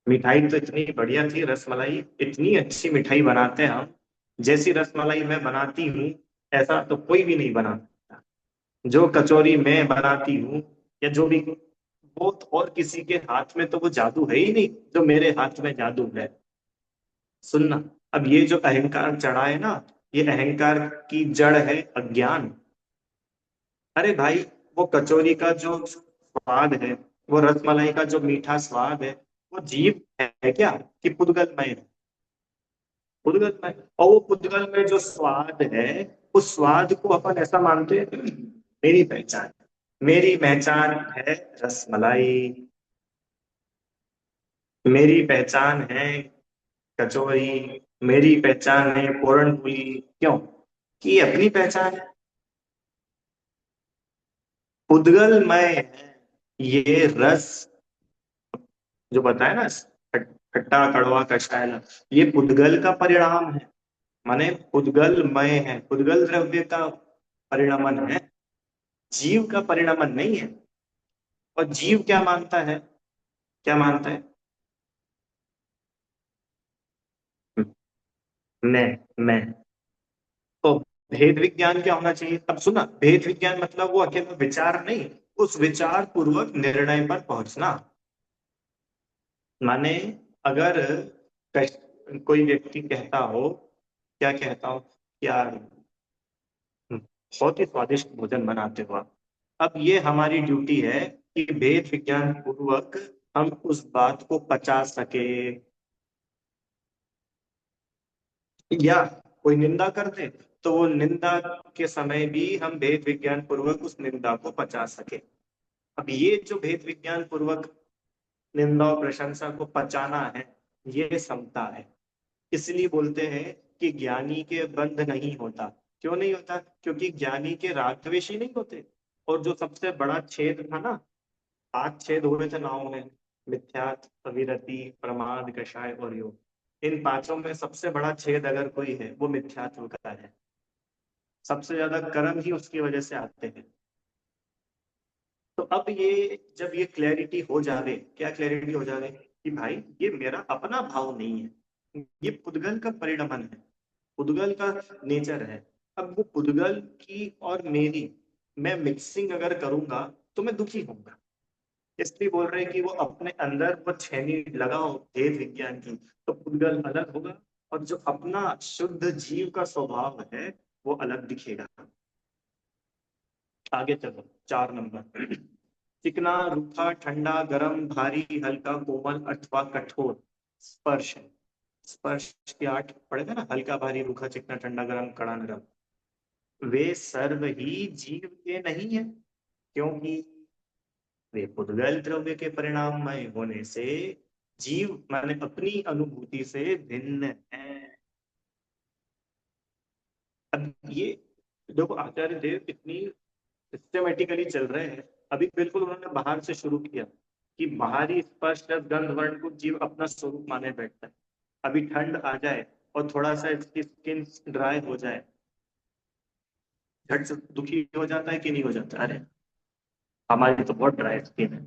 मिठाई तो इतनी बढ़िया थी, रसमलाई, इतनी अच्छी मिठाई बनाते हैं हम। जैसी रसमलाई मैं बनाती हूँ, ऐसा तो कोई भी नहीं बनाता। जो कचौरी मैं बनाती हूँ, या जो भी, वो तो और किसी के हाथ में तो वो जादू है ही नहीं जो मेरे हाथ में जादू है। सुनना, अब ये जो अहंकार चढ़ा है ना, ये अहंकार की जड़ है अज्ञान। अरे भाई, वो कचौरी का जो स्वाद है, वो रसमलाई का जो मीठा स्वाद है, वो जीव है क्या कि पुद्गलमय है? पुद्गलमय। और वो पुद्गल में जो स्वाद है, उस स्वाद को अपन ऐसा मानते हैं, मेरी पहचान, मेरी पहचान है रसमलाई, मेरी पहचान है कचौरी, मेरी पहचान है पूरण पूरी। क्यों? कि ये अपनी पहचान है, पुद्गलमय है। ये रस जो बताया ना, खट्टा कड़वा कषाय, ये पुद्गल का परिणाम है। माने पुद्गलमय है, पुद्गल द्रव्य का परिणमन है, जीव का परिणमन नहीं है। और जीव क्या मानता है? क्या मानता है? मैं। तो भेद विज्ञान क्या होना चाहिए? अब सुना, भेद विज्ञान मतलब वो अकेला विचार नहीं, उस विचार पूर्वक निर्णय पर पहुंचना। माने अगर कोई व्यक्ति कहता हो, क्या कहता हो, यार बहुत ही स्वादिष्ट भोजन बनाते हो आप, अब ये हमारी ड्यूटी है कि भेद विज्ञान पूर्वक हम उस बात को पचा सके। या कोई निंदा कर दे, तो वो निंदा के समय भी हम भेद विज्ञान पूर्वक उस निंदा को पचा सके। अब ये जो भेद विज्ञान पूर्वक निंदा और प्रशंसा को पचाना है, ये समता है। इसलिए बोलते हैं कि ज्ञानी के बंध नहीं होता। क्यों नहीं होता? क्योंकि ज्ञानी के राग द्वेष ही नहीं होते। और जो सबसे बड़ा छेद था ना, 5 छेद हुए थे नाव में, मिथ्यात्व, अविरति, प्रमाद, कषाय और योग। इन पांचों में सबसे बड़ा छेद अगर कोई है वो मिथ्यात्व का है। सबसे ज्यादा कर्म ही उसकी वजह से आते हैं। तो अब ये जब ये क्लैरिटी हो जावे, क्या क्लैरिटी हो जावे कि भाई ये मेरा अपना भाव नहीं है, ये पुद्गल का परिणमन है, पुद्गल का नेचर है। अब वो पुद्गल की और मेरी मैं मिक्सिंग अगर करूंगा तो मैं दुखी होऊंगा। इसलिए बोल रहे हैं कि वो अपने अंदर वो छेनी लगाओ भेद विज्ञान की, तो पुद्गल अलग होगा और जो अपना शुद्ध जीव का स्वभाव है वो अलग दिखेगा। आगे चलो, 4 नंबर। चिकना, रूखा, ठंडा, गरम, भारी, हल्का, कोमल अथवा कठोर स्पर्श है। स्पर्श के 8 पढ़े थे ना, हल्का, भारी, रूखा, चिकना, ठंडा, गरम, कड़ा, नरम। वे सर्व ही जीव के नहीं है, क्योंकि वे पुद्गल द्रव्य के परिणाममय होने से जीव माने अपनी अनुभूति से भिन्न है। अब ये देखो, आचार्य देव इतनी सिस्टमेटिकली चल रहे हैं। अभी बिल्कुल उन्होंने बाहर से शुरू किया कि बाहरी स्पर्श रस गंध वर्ण को जीव अपना स्वरूप माने बैठता है। अभी ठंड आ जाए और थोड़ा सा इसकी स्किन ड्राई हो जाए, झट से दुखी हो जाता है कि नहीं हो जाता? अरे हमारी तो बहुत ड्राई स्किन है।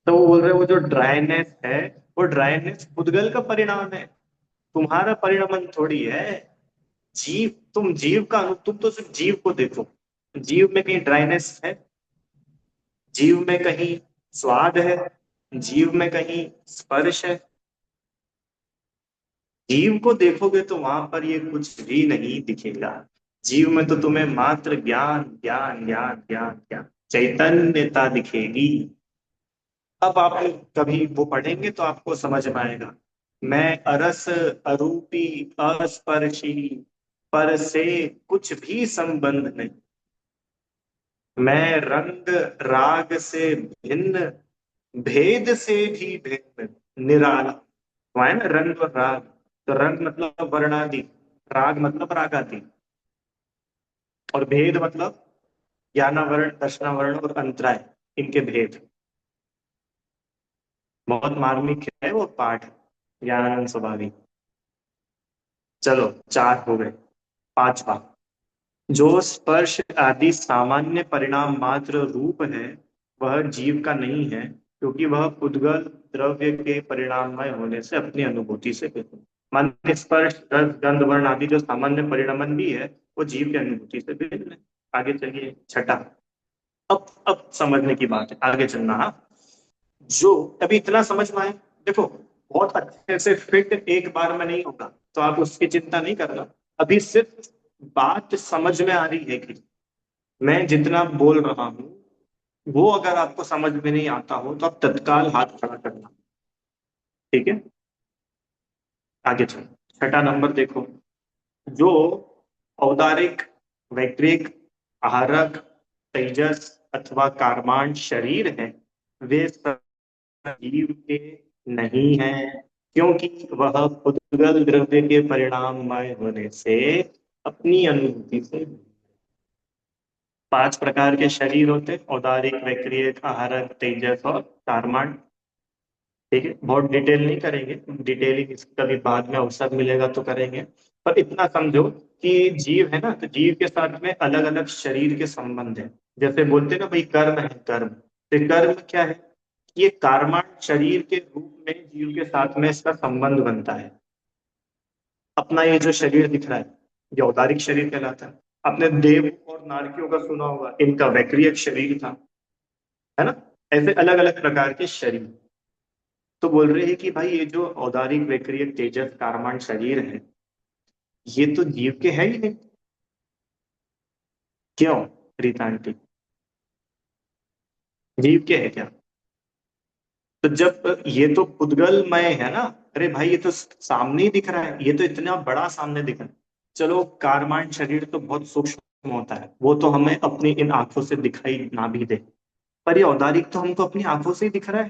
तो वो बोल रहे हैं वो जो ड्राइनेस है, वो ड्राइनेस पुद्गल का परिणाम है, तुम्हारा परिणाम थोड़ी है। जीव, तुम जीव का तुम तो सिर्फ जीव को देखो। जीव में कहीं ड्राइनेस है? जीव में कहीं स्वाद है? जीव में कहीं स्पर्श है? जीव को देखोगे तो वहां पर ये कुछ भी नहीं दिखेगा। जीव में तो तुम्हें मात्र ज्ञान ज्ञान ज्ञान ज्ञान ज्ञान चैतन्यता दिखेगी। अब आप कभी वो पढ़ेंगे तो आपको समझ में आएगा। मैं अरस, अरूपी, अस्पर्शी, पर से कुछ भी संबंध नहीं। मैं रंग राग से भिन्न, भेद से भी भिन्न, निराला। तो है ना रंग और राग, तो रंग मतलब वर्णादि, राग मतलब रागादि, और भेद मतलब ज्ञानावरण, दर्शनावरण और अंतराय, इनके भेद। बहुत मार्मिक है वो पाठ, ज्ञानानंद स्वभावी। चलो 4 हो गए। 5वां, जो स्पर्श आदि सामान्य परिणाम मात्र रूप है वह जीव का नहीं है, क्योंकि वह पुद्गल द्रव्य के परिणाममय होने से अपनी अनुभूति से भिन्न है। माने स्पर्श रस गंध वर्ण आदि जो सामान्य परिणामन भी है वो जीव की अनुभूति से भिन्न है। आगे चलिए, छठा। अब समझने की बात है, आगे चलना। हाँ, जो अभी इतना समझ में आए, देखो बहुत अच्छे से फिट एक बार में नहीं होगा, तो आप उसकी चिंता नहीं करना। अभी सिर्फ बात समझ में आ रही है कि मैं जितना बोल रहा हूं वो अगर आपको समझ में नहीं आता हो तो आप तत्काल हाथ खड़ा करना। ठीक है, आगे चलो। 6 नंबर देखो, जो औदारिक, वैक्रिक, आहारक, तेजस अथवा कार्माण शरीर है वे सब जीव के नहीं है, क्योंकि वह पुद्गल द्रव्य के परिणाममय होने से अपनी अनुभूति से। 5 प्रकार के शरीर होते, औदारिक, वैक्रियक, आहारक, तेजस और कारमाण। ठीक है, बहुत डिटेल नहीं करेंगे, डिटेलिंग कभी बाद में अवसर मिलेगा तो करेंगे। पर इतना समझो कि जीव है ना, तो जीव के साथ में अलग अलग शरीर के संबंध है। जैसे बोलते हैं ना भाई कर्म है, कर्म, तो कर्म क्या है? ये कार्माण शरीर के रूप में जीव के साथ में इसका संबंध बनता है। अपना ये जो शरीर दिख रहा है ये औदारिक शरीर कहलाता है। अपने देव और नारकियों का सुना होगा, इनका वैक्रियक शरीर था, है ना? ऐसे अलग अलग प्रकार के शरीर। तो बोल रहे हैं कि भाई ये जो औदारिक, वैक्रियक, तेजस, कारमान शरीर है ये तो जीव के है ही नहीं। क्यों रीता आंटी, जीव के है क्या? तो जब ये तो पुद्गलमय है ना, अरे भाई ये तो सामने ही दिख रहा है, ये तो इतना बड़ा सामने दिख रहा है। चलो कारमान शरीर तो बहुत सूक्ष्म होता है, वो तो हमें अपनी इन आंखों से दिखाई ना भी दे, पर ये औदारिक तो हमको अपनी आंखों से ही दिख रहा है।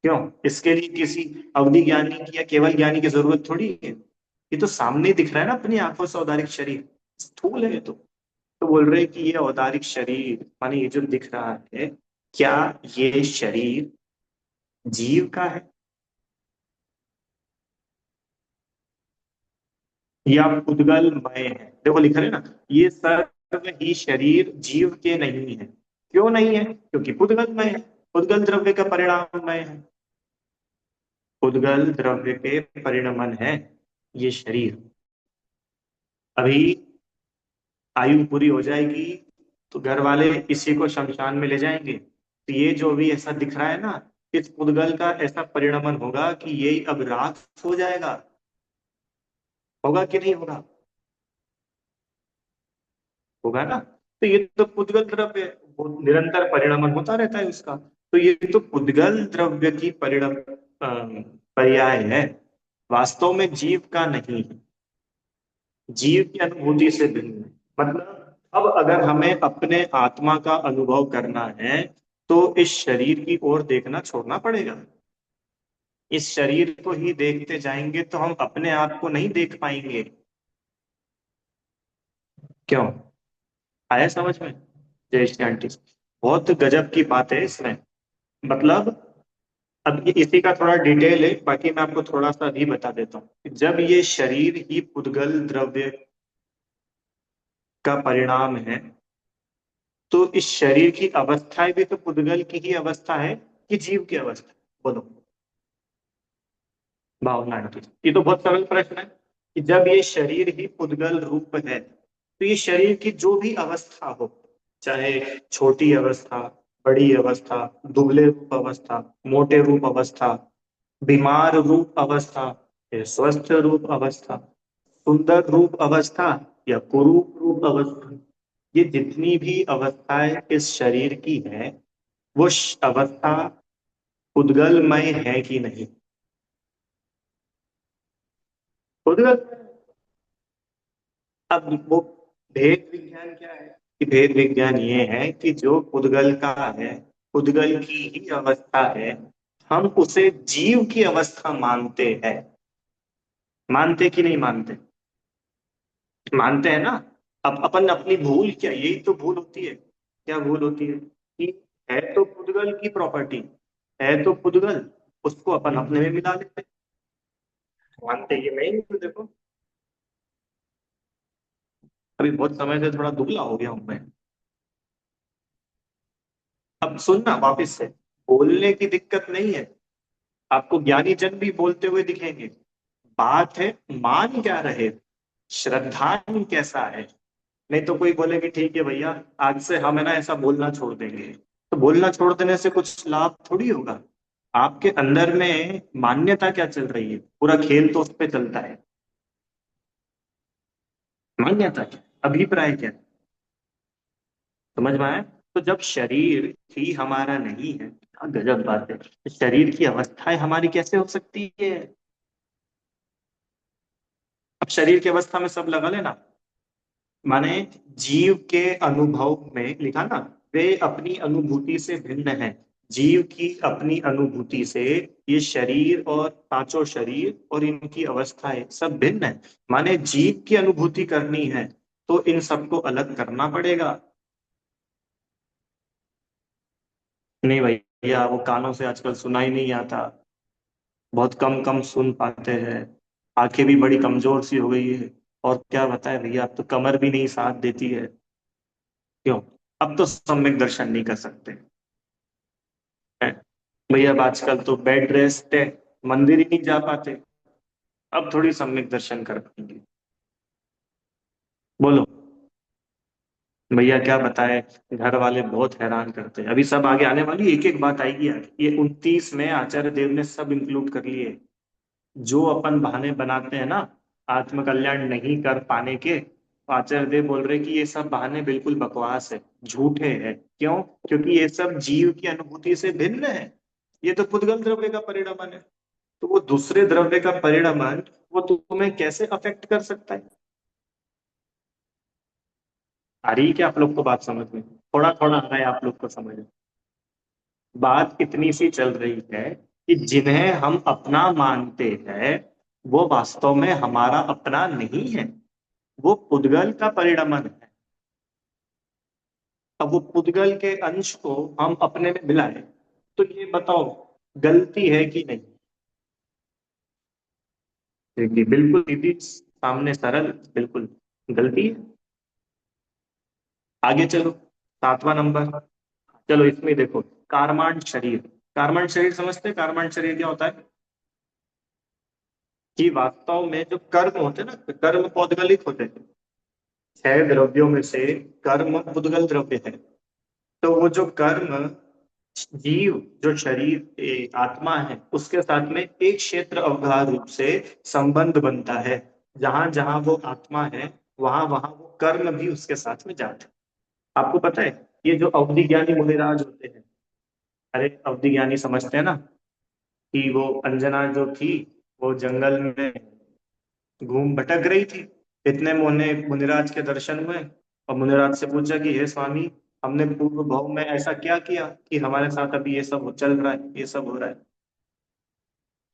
क्यों? इसके लिए किसी अवधि ज्ञानी की या केवल ज्ञानी की जरूरत थोड़ी है, ये तो सामने ही दिख रहा है ना अपनी आंखों से औदारिक शरीर, स्थूल है ये तो बोल रहे हैं कि ये औदारिक शरीर माने ये जो दिख रहा है, क्या ये शरीर जीव का है, या पुद्गलमय है। देखो लिख रहे हैं ना, ये सर्व ही शरीर जीव के नहीं है। क्यों नहीं है? क्योंकि पुद्गलमय है, पुद्गल द्रव्य का परिणाममय है। पुद्गल द्रव्य के परिणमन है ये शरीर। अभी आयु पूरी हो जाएगी तो घर वाले इसी को शमशान में ले जाएंगे, तो ये जो भी ऐसा दिख रहा है ना, इस पुद्गल का ऐसा परिणमन होगा कि ये अब राख हो जाएगा। होगा कि नहीं होगा? होगा ना। तो ये तो पुद्गल द्रव्य है, वो निरंतर परिणमन होता रहता है उसका। तो ये तो पुद्गल द्रव्य की परिणाम पर्याय है, वास्तव में जीव का नहीं है, जीव की अनुभूति से भिन्न है। मतलब अब अगर हमें अपने आत्मा का अनुभव करना है तो इस शरीर की ओर देखना छोड़ना पड़ेगा। इस शरीर को ही देखते जाएंगे तो हम अपने आप को नहीं देख पाएंगे। क्यों? आया समझ में? जय श्री आंटी, बहुत गजब की बात है इसमें। मतलब अब ये इसी का थोड़ा डिटेल है, बाकी मैं आपको थोड़ा सा भी बता देता हूँ। जब ये शरीर ही पुद्गल द्रव्य का परिणाम है, तो इस शरीर की अवस्थाएं भी तो पुद्गल की ही अवस्था है कि जीव की अवस्था? बोलो। भावना आंटी, ये तो बहुत सरल प्रश्न है कि जब ये शरीर ही पुद्गल रूप है, तो ये शरीर की जो भी अवस्था हो, चाहे छोटी अवस्था, बड़ी अवस्था, दुबले रूप अवस्था, मोटे रूप अवस्था, बीमार रूप अवस्था, या स्वस्थ रूप अवस्था, सुंदर रूप अवस्था, या कुरूप रूप अवस्था, ये जितनी भी अवस्थाएं इस शरीर की है, वो अवस्था उद्गलमय है कि नहीं? उद्गल। अब वो भेद विज्ञान क्या है? कि भेद विज्ञान ये है कि जो उद्गल का है, उद्गल की ही अवस्था है, हम उसे जीव की अवस्था मानते हैं। मानते कि नहीं मानते? मानते हैं ना। अब अपन अपनी भूल क्या, यही तो भूल होती है। क्या भूल होती है? कि है तो पुद्गल की प्रॉपर्टी, है तो पुद्गल, उसको अपन अपने में मिला लेते हैं। मानते ये मैं ही हूँ, देखो। अभी बहुत समय से थोड़ा दुबला हो गया हूं मैं। अब सुनना वापस से, बोलने की दिक्कत नहीं है, आपको ज्ञानी जन भी बोलते हुए दिखेंगे। बात है मान क्या रहे, श्रद्धान कैसा है। नहीं तो कोई बोले कि ठीक है भैया, आज से हम है ना ऐसा बोलना छोड़ देंगे, तो बोलना छोड़ देने से कुछ लाभ थोड़ी होगा। आपके अंदर में मान्यता क्या चल रही है, पूरा खेल तो उस पर चलता है। मान्यता क्या, अभिप्राय क्या, समझ में आया? तो जब शरीर ही हमारा नहीं है, क्या गजब बात है, तो शरीर की अवस्थाएं हमारी कैसे हो सकती है? अब शरीर की अवस्था में सब लगा लेना, माने जीव के अनुभव में लिखा ना, वे अपनी अनुभूति से भिन्न है। जीव की अपनी अनुभूति से ये शरीर और पांचों शरीर और इनकी अवस्थाएं सब भिन्न है। माने जीव की अनुभूति करनी है तो इन सबको अलग करना पड़ेगा। नहीं भैया, वो कानों से आजकल सुना ही नहीं आता, बहुत कम कम सुन पाते हैं। आंखें भी बड़ी कमजोर सी हो गई है। और क्या बताए भैया, अब तो कमर भी नहीं साथ देती है। क्यों? अब तो सम्यक दर्शन नहीं कर सकते हैं भैया। अब आजकल तो बेड रेस्ट है, मंदिर ही नहीं जा पाते, अब थोड़ी सम्यक दर्शन कर पाएंगे। बोलो भैया, क्या बताए, घर वाले बहुत हैरान करते हैं। अभी सब आगे आने वाली एक एक बात आएगी आगे, ये 29 में आचार्य देव ने सब इंक्लूड कर लिए। जो अपन बहाने बनाते हैं ना आत्मकल्याण नहीं कर पाने के, तो आचार्य देव बोल रहे कि ये सब बहाने बिल्कुल बकवास है, झूठे हैं। क्यों? क्योंकि ये सब जीव की अनुभूति से भिन्न है। ये तो पुद्गल द्रव्य का परिणाम है, तो वो दूसरे द्रव्य का परिणाम वो तुम्हें कैसे अफेक्ट कर सकता है? आ रही है क्या आप लोग को बात समझ में? थोड़ा थोड़ा आ रहा है आप लोग को समझ में? बात इतनी सी चल रही है कि जिन्हें हम अपना मानते हैं वो वास्तव में हमारा अपना नहीं है, वो पुद्गल का परिणमन है। अब वो पुद्गल के अंश को हम अपने में मिलाए, तो ये बताओ, गलती है कि नहीं? देखिए बिल्कुल सीधी सामने सरल, बिल्कुल गलती है। आगे चलो, 7वां नंबर। चलो इसमें देखो, कारमान शरीर। कारमान शरीर समझते हैं? कारमान शरीर क्या होता है? कि वास्तव में जो कर्म होते हैं ना, कर्म पौद्गलिक होते हैं। 6 द्रव्यों में से कर्म उद्गल द्रव्य है। तो वो जो कर्म, जीव जो शरीर आत्मा है, उसके साथ में एक क्षेत्र अवगाह रूप से संबंध बनता है। जहां जहां वो आत्मा है, वहां वहां वो कर्म भी उसके साथ में जाते हैं। आपको पता है, ये जो अवधि ज्ञानी मुनिराज होते हैं, अरे अवधि ज्ञानी समझते हैं ना, कि वो अंजना जो थी, वो जंगल में घूम भटक रही थी। इतने में उन्हें मुनिराज के दर्शन हुए, और मुनिराज से पूछा कि हे स्वामी, हमने पूर्व भाव में ऐसा क्या किया कि हमारे साथ अभी ये सब चल रहा है, ये सब हो रहा है।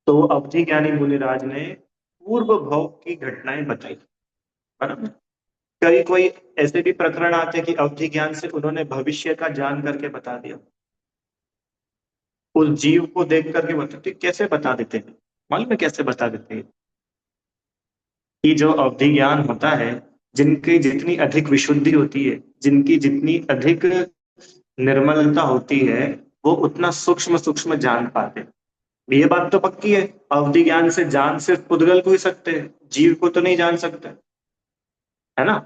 तो अवधि ज्ञानी मुनिराज ने पूर्व भाव की घटनाएं बताई। बराबर। कई कोई ऐसे भी प्रकरण आते हैं कि अवधि ज्ञान से उन्होंने भविष्य का जान करके बता दिया। उस जीव को देख करके बताते, कैसे बता देते हैं? मालूम है कैसे बता देते हैं? कि जो अवधि ज्ञान होता है, जिनकी जितनी अधिक विशुद्धि होती है, जिनकी जितनी अधिक निर्मलता होती है, वो उतना सूक्ष्म सूक्ष्म जान पाते हैं। ये बात तो पक्की है, अवधि ज्ञान से जान सिर्फ पुद्गल को ही सकते हैं, जीव को तो नहीं जान सकते, है ना?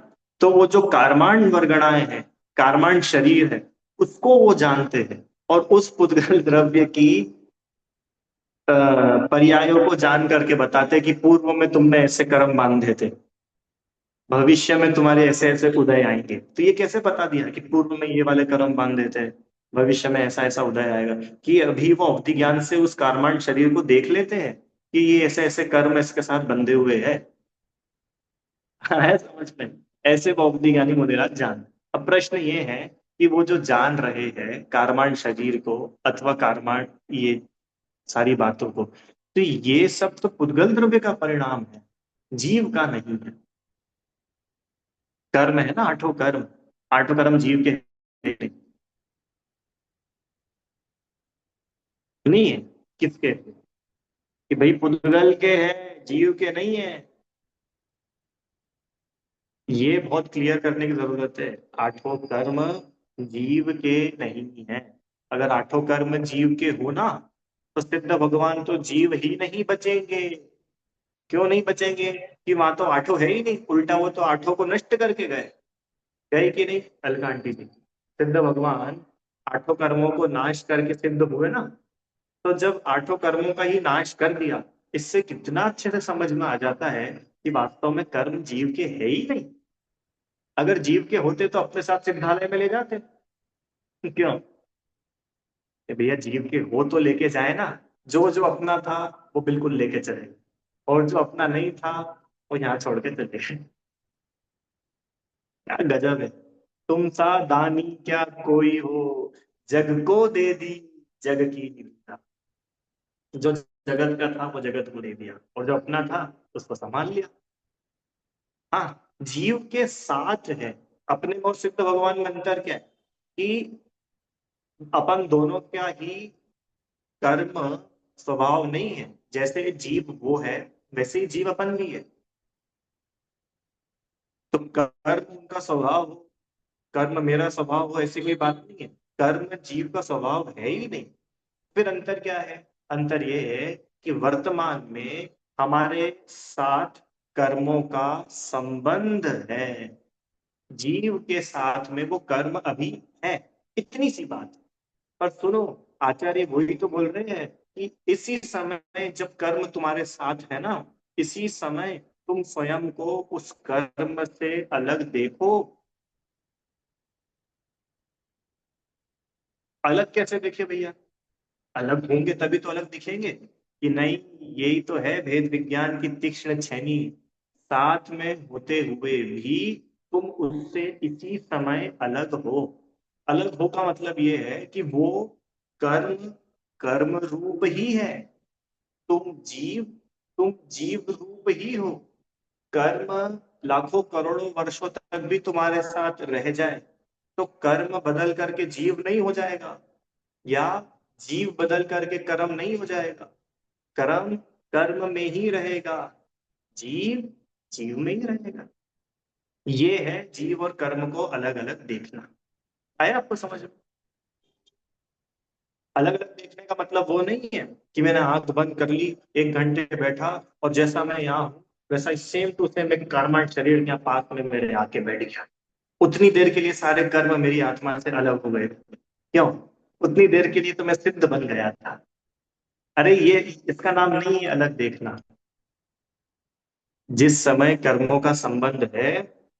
तो वो जो कारमांड वर्गणाएं हैं, कारमांड शरीर है, उसको वो जानते हैं। और उस पुद्गल द्रव्य की अ, पर्यायों को जान करके बताते हैं कि पूर्व में तुमने ऐसे कर्म बांधे थे, भविष्य में तुम्हारे ऐसे ऐसे उदय आएंगे। तो ये कैसे बता दिया कि पूर्व में ये वाले कर्म बांधे थे, भविष्य में ऐसा ऐसा उदय आएगा? कि अभी वो अवधि ज्ञान से उस कार्मांड शरीर को देख लेते हैं कि ये ऐसे ऐसे कर्म इसके साथ बंधे हुए हैं। है समझ में? ऐसे वो अवधि ज्ञानी मुनिराज जान। अब प्रश्न ये है कि वो जो जान रहे हैं कार्मांड शरीर को, अथवा कार्मांड ये सारी बातों को, तो ये सब तो पुद्गल द्रव्य का परिणाम है, जीव का नहीं है। कर्म है ना, 8 कर्म, 8 कर्म जीव के नहीं है। किसके? कि भाई पुद्गल के हैं, जीव के नहीं है। ये बहुत क्लियर करने की जरूरत है। 8 कर्म जीव के नहीं है। अगर 8 कर्म जीव के हो ना, तो सिद्ध भगवान तो जीव ही नहीं बचेंगे। क्यों नहीं बचेंगे? कि वहां तो 8 है ही नहीं, उल्टा वो तो 8 को नष्ट करके गए। गए कि नहीं अलका आंटी जी? सिद्ध भगवान 8 कर्मों को नाश करके सिद्ध हुए ना। तो जब 8 कर्मों का ही नाश कर दिया, इससे कितना अच्छे से समझ में आ जाता है कि वास्तव में कर्म जीव के है ही नहीं। अगर जीव के होते तो अपने साथ सिद्धालय में ले जाते। क्यों? कि भैया जीव के हो तो लेके जाए ना। जो जो अपना था वो बिल्कुल लेके चले, और जो अपना नहीं था वो यहाँ छोड़ के चले गए। क्या गजब है! तुम सा दानी क्या कोई हो, जग को दे दी जग की निंदा। जो जगत का था वो जगत को दे दिया, और जो अपना था उसको संभाल लिया। हाँ, जीव के साथ है। अपने और सिद्ध भगवान में अंतर क्या है? कि अपन दोनों का ही कर्म स्वभाव नहीं है। जैसे जीव वो है, वैसे ही जीव अपन भी है। तो कर्म उनका स्वभाव हो, कर्म मेरा स्वभाव हो, ऐसी कोई बात नहीं है। कर्म जीव का स्वभाव है ही नहीं। फिर अंतर क्या है? अंतर ये है कि वर्तमान में हमारे साथ कर्मों का संबंध है, जीव के साथ में वो कर्म अभी है। इतनी सी बात। पर सुनो, आचार्य वही तो बोल रहे हैं कि इसी समय जब कर्म तुम्हारे साथ है ना, इसी समय तुम स्वयं को उस कर्म से अलग देखो। अलग कैसे देखे भैया? अलग होंगे तभी तो अलग दिखेंगे। कि नहीं, यही तो है भेद विज्ञान की तीक्ष्ण छेनी, साथ में होते हुए भी तुम उससे इसी समय अलग हो। अलग हो का मतलब ये है कि वो कर्म कर्म रूप ही है। तुम जीव तुम जीव रूप ही हो। कर्म लाखों करोड़ों वर्षों तक भी तुम्हारे साथ रह जाए, तो कर्म बदल करके जीव नहीं हो जाएगा। या जीव बदल करके कर्म नहीं हो जाएगा, कर्म कर्म में ही रहेगा, जीव जीव में ही रहेगा। ये है जीव और कर्म को अलग अलग देखना। आया आपको समझ में? अलग अलग देखने का मतलब वो नहीं है कि मैंने आंख बंद कर ली, 1 घंटे बैठा और जैसा मैं यहाँ हूँ वैसा सेम टू सेम एक कर्म शरीर यहाँ पास में मेरे आके बैठ गया। उतनी देर के लिए सारे कर्म मेरी आत्मा से अलग हो गए। क्यों? उतनी देर के लिए तो मैं सिद्ध बन गया था। अरे ये इसका नाम नहीं है अलग देखना। जिस समय कर्मों का संबंध है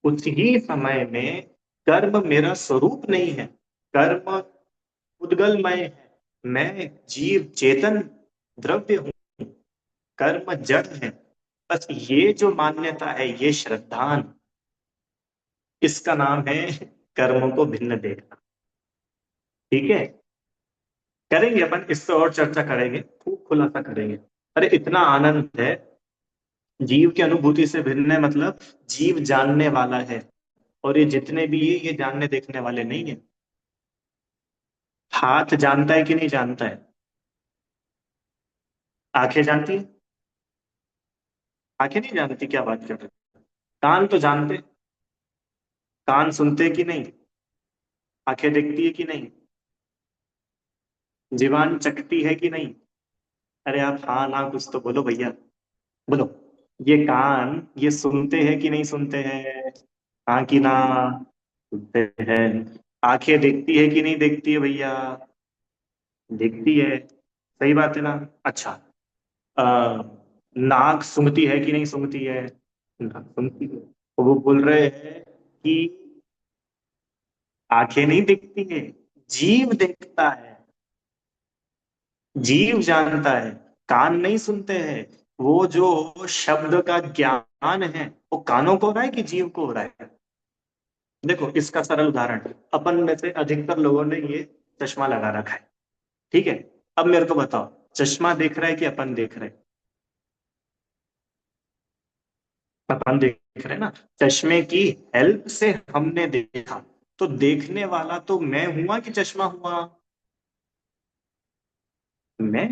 उस ही समय में कर्म मेरा स्वरूप नहीं है। कर्म उद्गलमय है। मैं जीव चेतन द्रव्य हूं, कर्म जड़ है। बस ये जो मान्यता है, ये श्रद्धान, इसका नाम है कर्मों को भिन्न देखना। ठीक है? करेंगे अपन इस पे और चर्चा करेंगे, खूब खुलासा करेंगे। अरे इतना आनंद है, जीव की अनुभूति से भिन्न है मतलब जीव जानने वाला है, और ये जितने भी ये जानने देखने वाले नहीं है। हाथ जानता है कि नहीं जानता है? आंखें जानती है? आंखें नहीं जानती, क्या बात कर रहे हैं? कान तो जानते, कान सुनते कि नहीं? आंखें देखती है कि नहीं? जीवान चखती है कि नहीं? अरे आप हाँ ना कुछ तो बोलो भैया, बोलो। ये कान ये सुनते हैं कि नहीं सुनते हैं? हाँ कि ना? सुनते हैं। आंखें देखती है कि नहीं देखती है भैया? देखती है। सही बात है ना? अच्छा। आ, नाक सूंघती है कि नहीं सूंघती है? नाक सूंघती है। तो वो बोल रहे हैं कि आंखें नहीं दिखती है, जीव देखता है, जीव जानता है। कान नहीं सुनते हैं। वो जो शब्द का ज्ञान है वो कानों को हो रहा है कि जीव को हो रहा है? देखो इसका सरल उदाहरण, अपन में से अधिकतर लोगों ने ये चश्मा लगा रखा है। ठीक है? अब मेरे को बताओ, चश्मा देख रहा है कि अपन देख रहे हैं? अपन देख रहे हैं ना। चश्मे की हेल्प से हमने देखा, तो देखने वाला तो मैं हुआ कि चश्मा हुआ? मैं।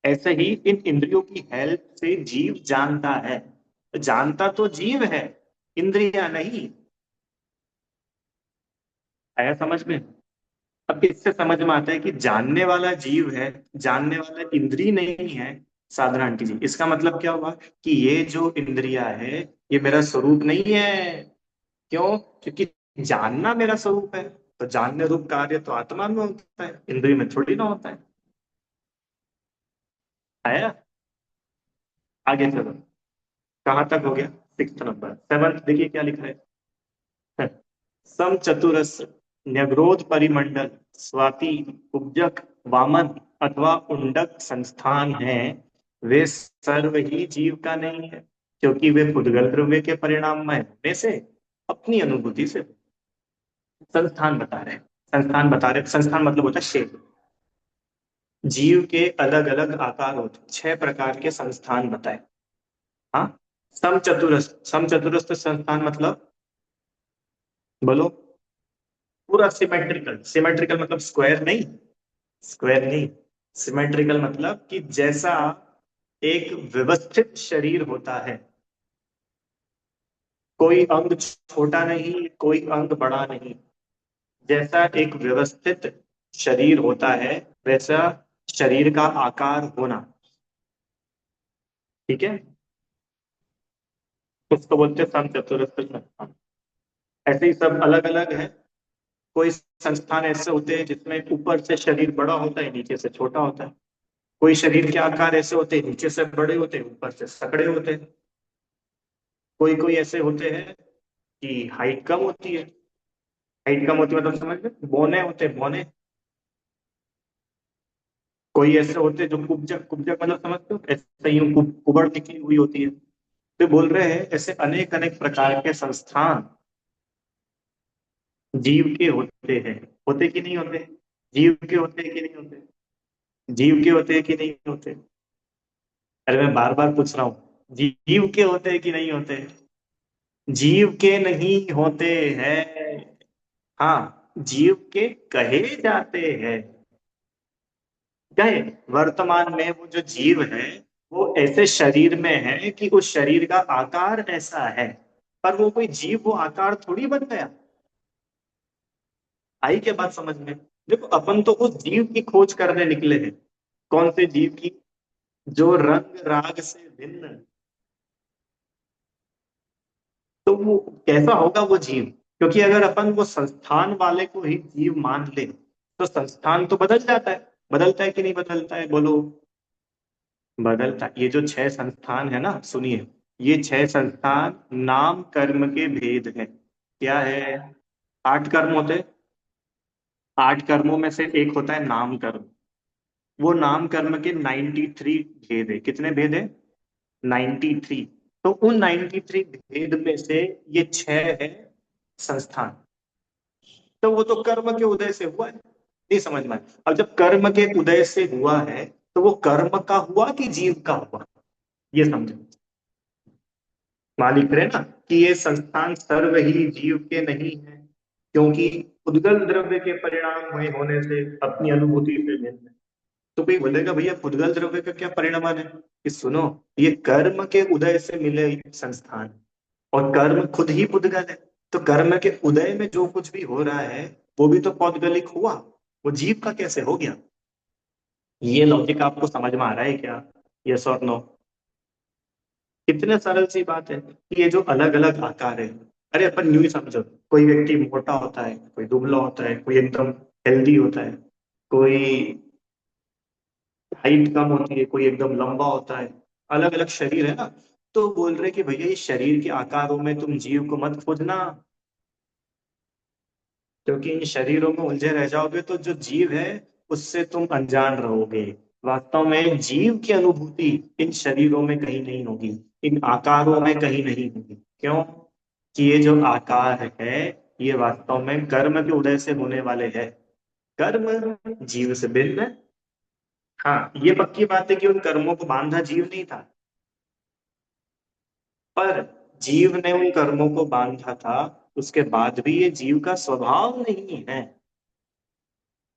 ऐसे ही इन इंद्रियों की हेल्प से जीव जानता है। जानता तो जीव है, इंद्रिया नहीं। आया समझ में? अब इससे समझ में आता है कि जानने वाला जीव है, जानने वाला इंद्री नहीं है। साधारण की जी, इसका मतलब क्या हुआ कि ये जो इंद्रिया है ये मेरा स्वरूप नहीं है। क्यों? क्योंकि जानना मेरा स्वरूप है, तो जानने रूप कार्य तो आत्मा में होता है, इंद्रिय में थोड़ी ना होता है। आया? आगे चलो। कहाँ तक हो गया? 6 नंबर। 7 देखिए क्या लिखा है। सम चतुरस न्यग्रोध परिमंडल स्वाति उपजक वामन अथवा उंडक संस्थान है, वे सर्व ही जीव का नहीं है, क्योंकि वे पुद्गल द्रव्य के परिणाम में होने से अपनी अनुभूति से संस्थान बता रहे हैं। संस्थान बता रहे, संस्थान मतलब होता है शेप। जीव के अलग अलग आकार होते, 6 प्रकार के संस्थान बताए। हाँ। सम चतुरस्र संस्थान मतलब, बोलो। पूरा सिमेट्रिकल, सिमेट्रिकल मतलब स्क्वायर नहीं, स्क्वायर नहीं। सिमेट्रिकल मतलब कि जैसा एक व्यवस्थित शरीर होता है, कोई अंग छोटा नहीं, कोई अंग बड़ा नहीं, जैसा एक व्यवस्थित शरीर होता है वैसा शरीर का आकार होना। ठीक है? उसको बोलते हैं सम चतुरस्र संस्थान। ऐसे ही सब अलग अलग है। कोई संस्थान ऐसे होते हैं जिसमें ऊपर से शरीर बड़ा होता है, नीचे से छोटा होता है। कोई शरीर के आकार ऐसे होते हैं, नीचे से बड़े होते हैं, ऊपर से सकड़े होते हैं। कोई कोई ऐसे होते हैं कि हाइट कम होती है। हाइट कम होती है मतलब समझ में, बौने होते हैं, बौने। कोई ऐसे होते हैं जो कुब्जक, कुब्जक मतलब समझते हो, ऐसे ही कुबड़ निकली हुई होती है। तो बोल रहे हैं ऐसे अनेक अनेक प्रकार के संस्थान जीव के होते हैं। होते कि नहीं होते? जीव के होते हैं कि नहीं होते? जीव के होते हैं कि नहीं होते? अरे मैं बार बार पूछ रहा हूँ, जीव के होते हैं कि नहीं होते? जीव के नहीं होते हैं। हाँ, जीव के कहे जाते हैं। क्या है, वर्तमान में वो जो जीव है वो ऐसे शरीर में है कि उस शरीर का आकार ऐसा है, पर वो कोई जीव वो आकार थोड़ी बन गया। आई क्या बात समझ में? देखो अपन तो उस जीव की खोज करने निकले हैं। कौन से जीव की? जो रंग राग से भिन्न। तो वो कैसा होगा वो जीव? क्योंकि अगर अपन वो संस्थान वाले को ही जीव मान ले तो संस्थान तो बदल जाता है। बदलता है कि नहीं बदलता है, बोलो? बदलता। ये जो छह संस्थान है ना, सुनिए, ये छह संस्थान नाम कर्म के भेद है। क्या है? आठ कर्म होते हैं। आठ कर्मों में से एक होता है नाम कर्म। वो नाम कर्म के 93 भेद है। कितने भेद है? 93। तो उन 93 भेद में से ये छह है संस्थान। तो वो तो कर्म के उदय से हुआ है। नहीं समझ में आया? अब जब कर्म के उदय से हुआ है तो वो कर्म का हुआ कि जीव का हुआ? ये समझो। मालिक रहे ना कि ये संस्थान सर्व ही जीव के नहीं है, क्योंकि उद्गल द्रव्य के परिणाम हुए होने से अपनी अनुभूति से भिन्न है। तो कोई बोलेगा भैया उद्गल द्रव्य का क्या परिणाम है? कि सुनो, ये कर्म के उदय से मिले संस्थान, और कर्म खुद ही पुद्गल है। तो कर्म के उदय में जो कुछ भी हो रहा है वो भी तो पौद्गलिक हुआ। वो जीव का कैसे हो गया? ये लॉजिक आपको समझ में आ रहा है क्या? यस और नो? कितने सरल सी बात है कि ये जो अलग अलग आकार है, अरे अपन यूं ही समझो, कोई व्यक्ति मोटा होता है, कोई दुबला होता है, कोई एकदम हेल्दी होता है, कोई हाइट कम होती है, कोई एकदम लंबा होता है। अलग अलग शरीर है ना। तो बोल रहे कि भैया इस शरीर के आकारों में तुम जीव को मत खोजना, क्योंकि इन शरीरों में उलझे रह जाओगे तो जो जीव है उससे तुम अनजान रहोगे। वास्तव में जीव की अनुभूति इन शरीरों में कहीं नहीं होगी, इन आकारों में कहीं नहीं होगी। क्यों? कि ये जो आकार है ये वास्तव में कर्म के उदय से होने वाले हैं। कर्म जीव से भिन्न है। हाँ, ये पक्की बात है कि उन कर्मों को बांधा जीव नहीं था, पर जीव ने उन कर्मों को बांधा था। उसके बाद भी ये जीव का स्वभाव नहीं है,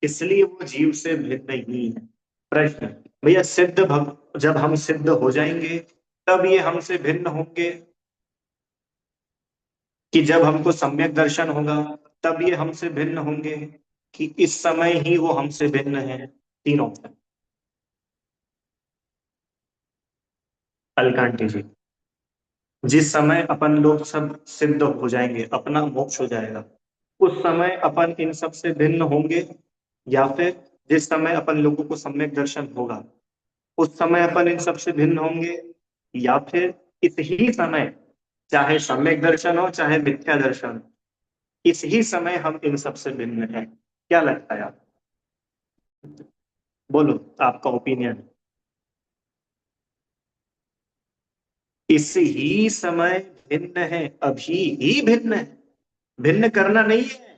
इसलिए वो जीव से भिन्न नहीं है। प्रश्न, भैया सिद्ध भक्त जब हम सिद्ध हो जाएंगे तब ये हमसे भिन्न होंगे, कि जब हमको सम्यक दर्शन होगा तब ये हमसे भिन्न होंगे, कि इस समय ही वो हमसे भिन्न है? तीन ऑप्शन। अलकांटी जी, जिस समय अपन लोग सब सिद्ध हो जाएंगे, अपना मोक्ष हो जाएगा, उस समय अपन इन सब से भिन्न होंगे, या फिर जिस समय अपन लोगों को सम्यक दर्शन होगा उस समय अपन इन सब से भिन्न होंगे, या फिर इस ही समय, चाहे सम्यक दर्शन हो चाहे मिथ्या दर्शन, इस ही समय हम इन सब से भिन्न हैं? क्या लगता है आप? बोलो आपका ओपिनियन। इस ही समय भिन्न है, अभी ही भिन्न है। भिन्न करना नहीं है,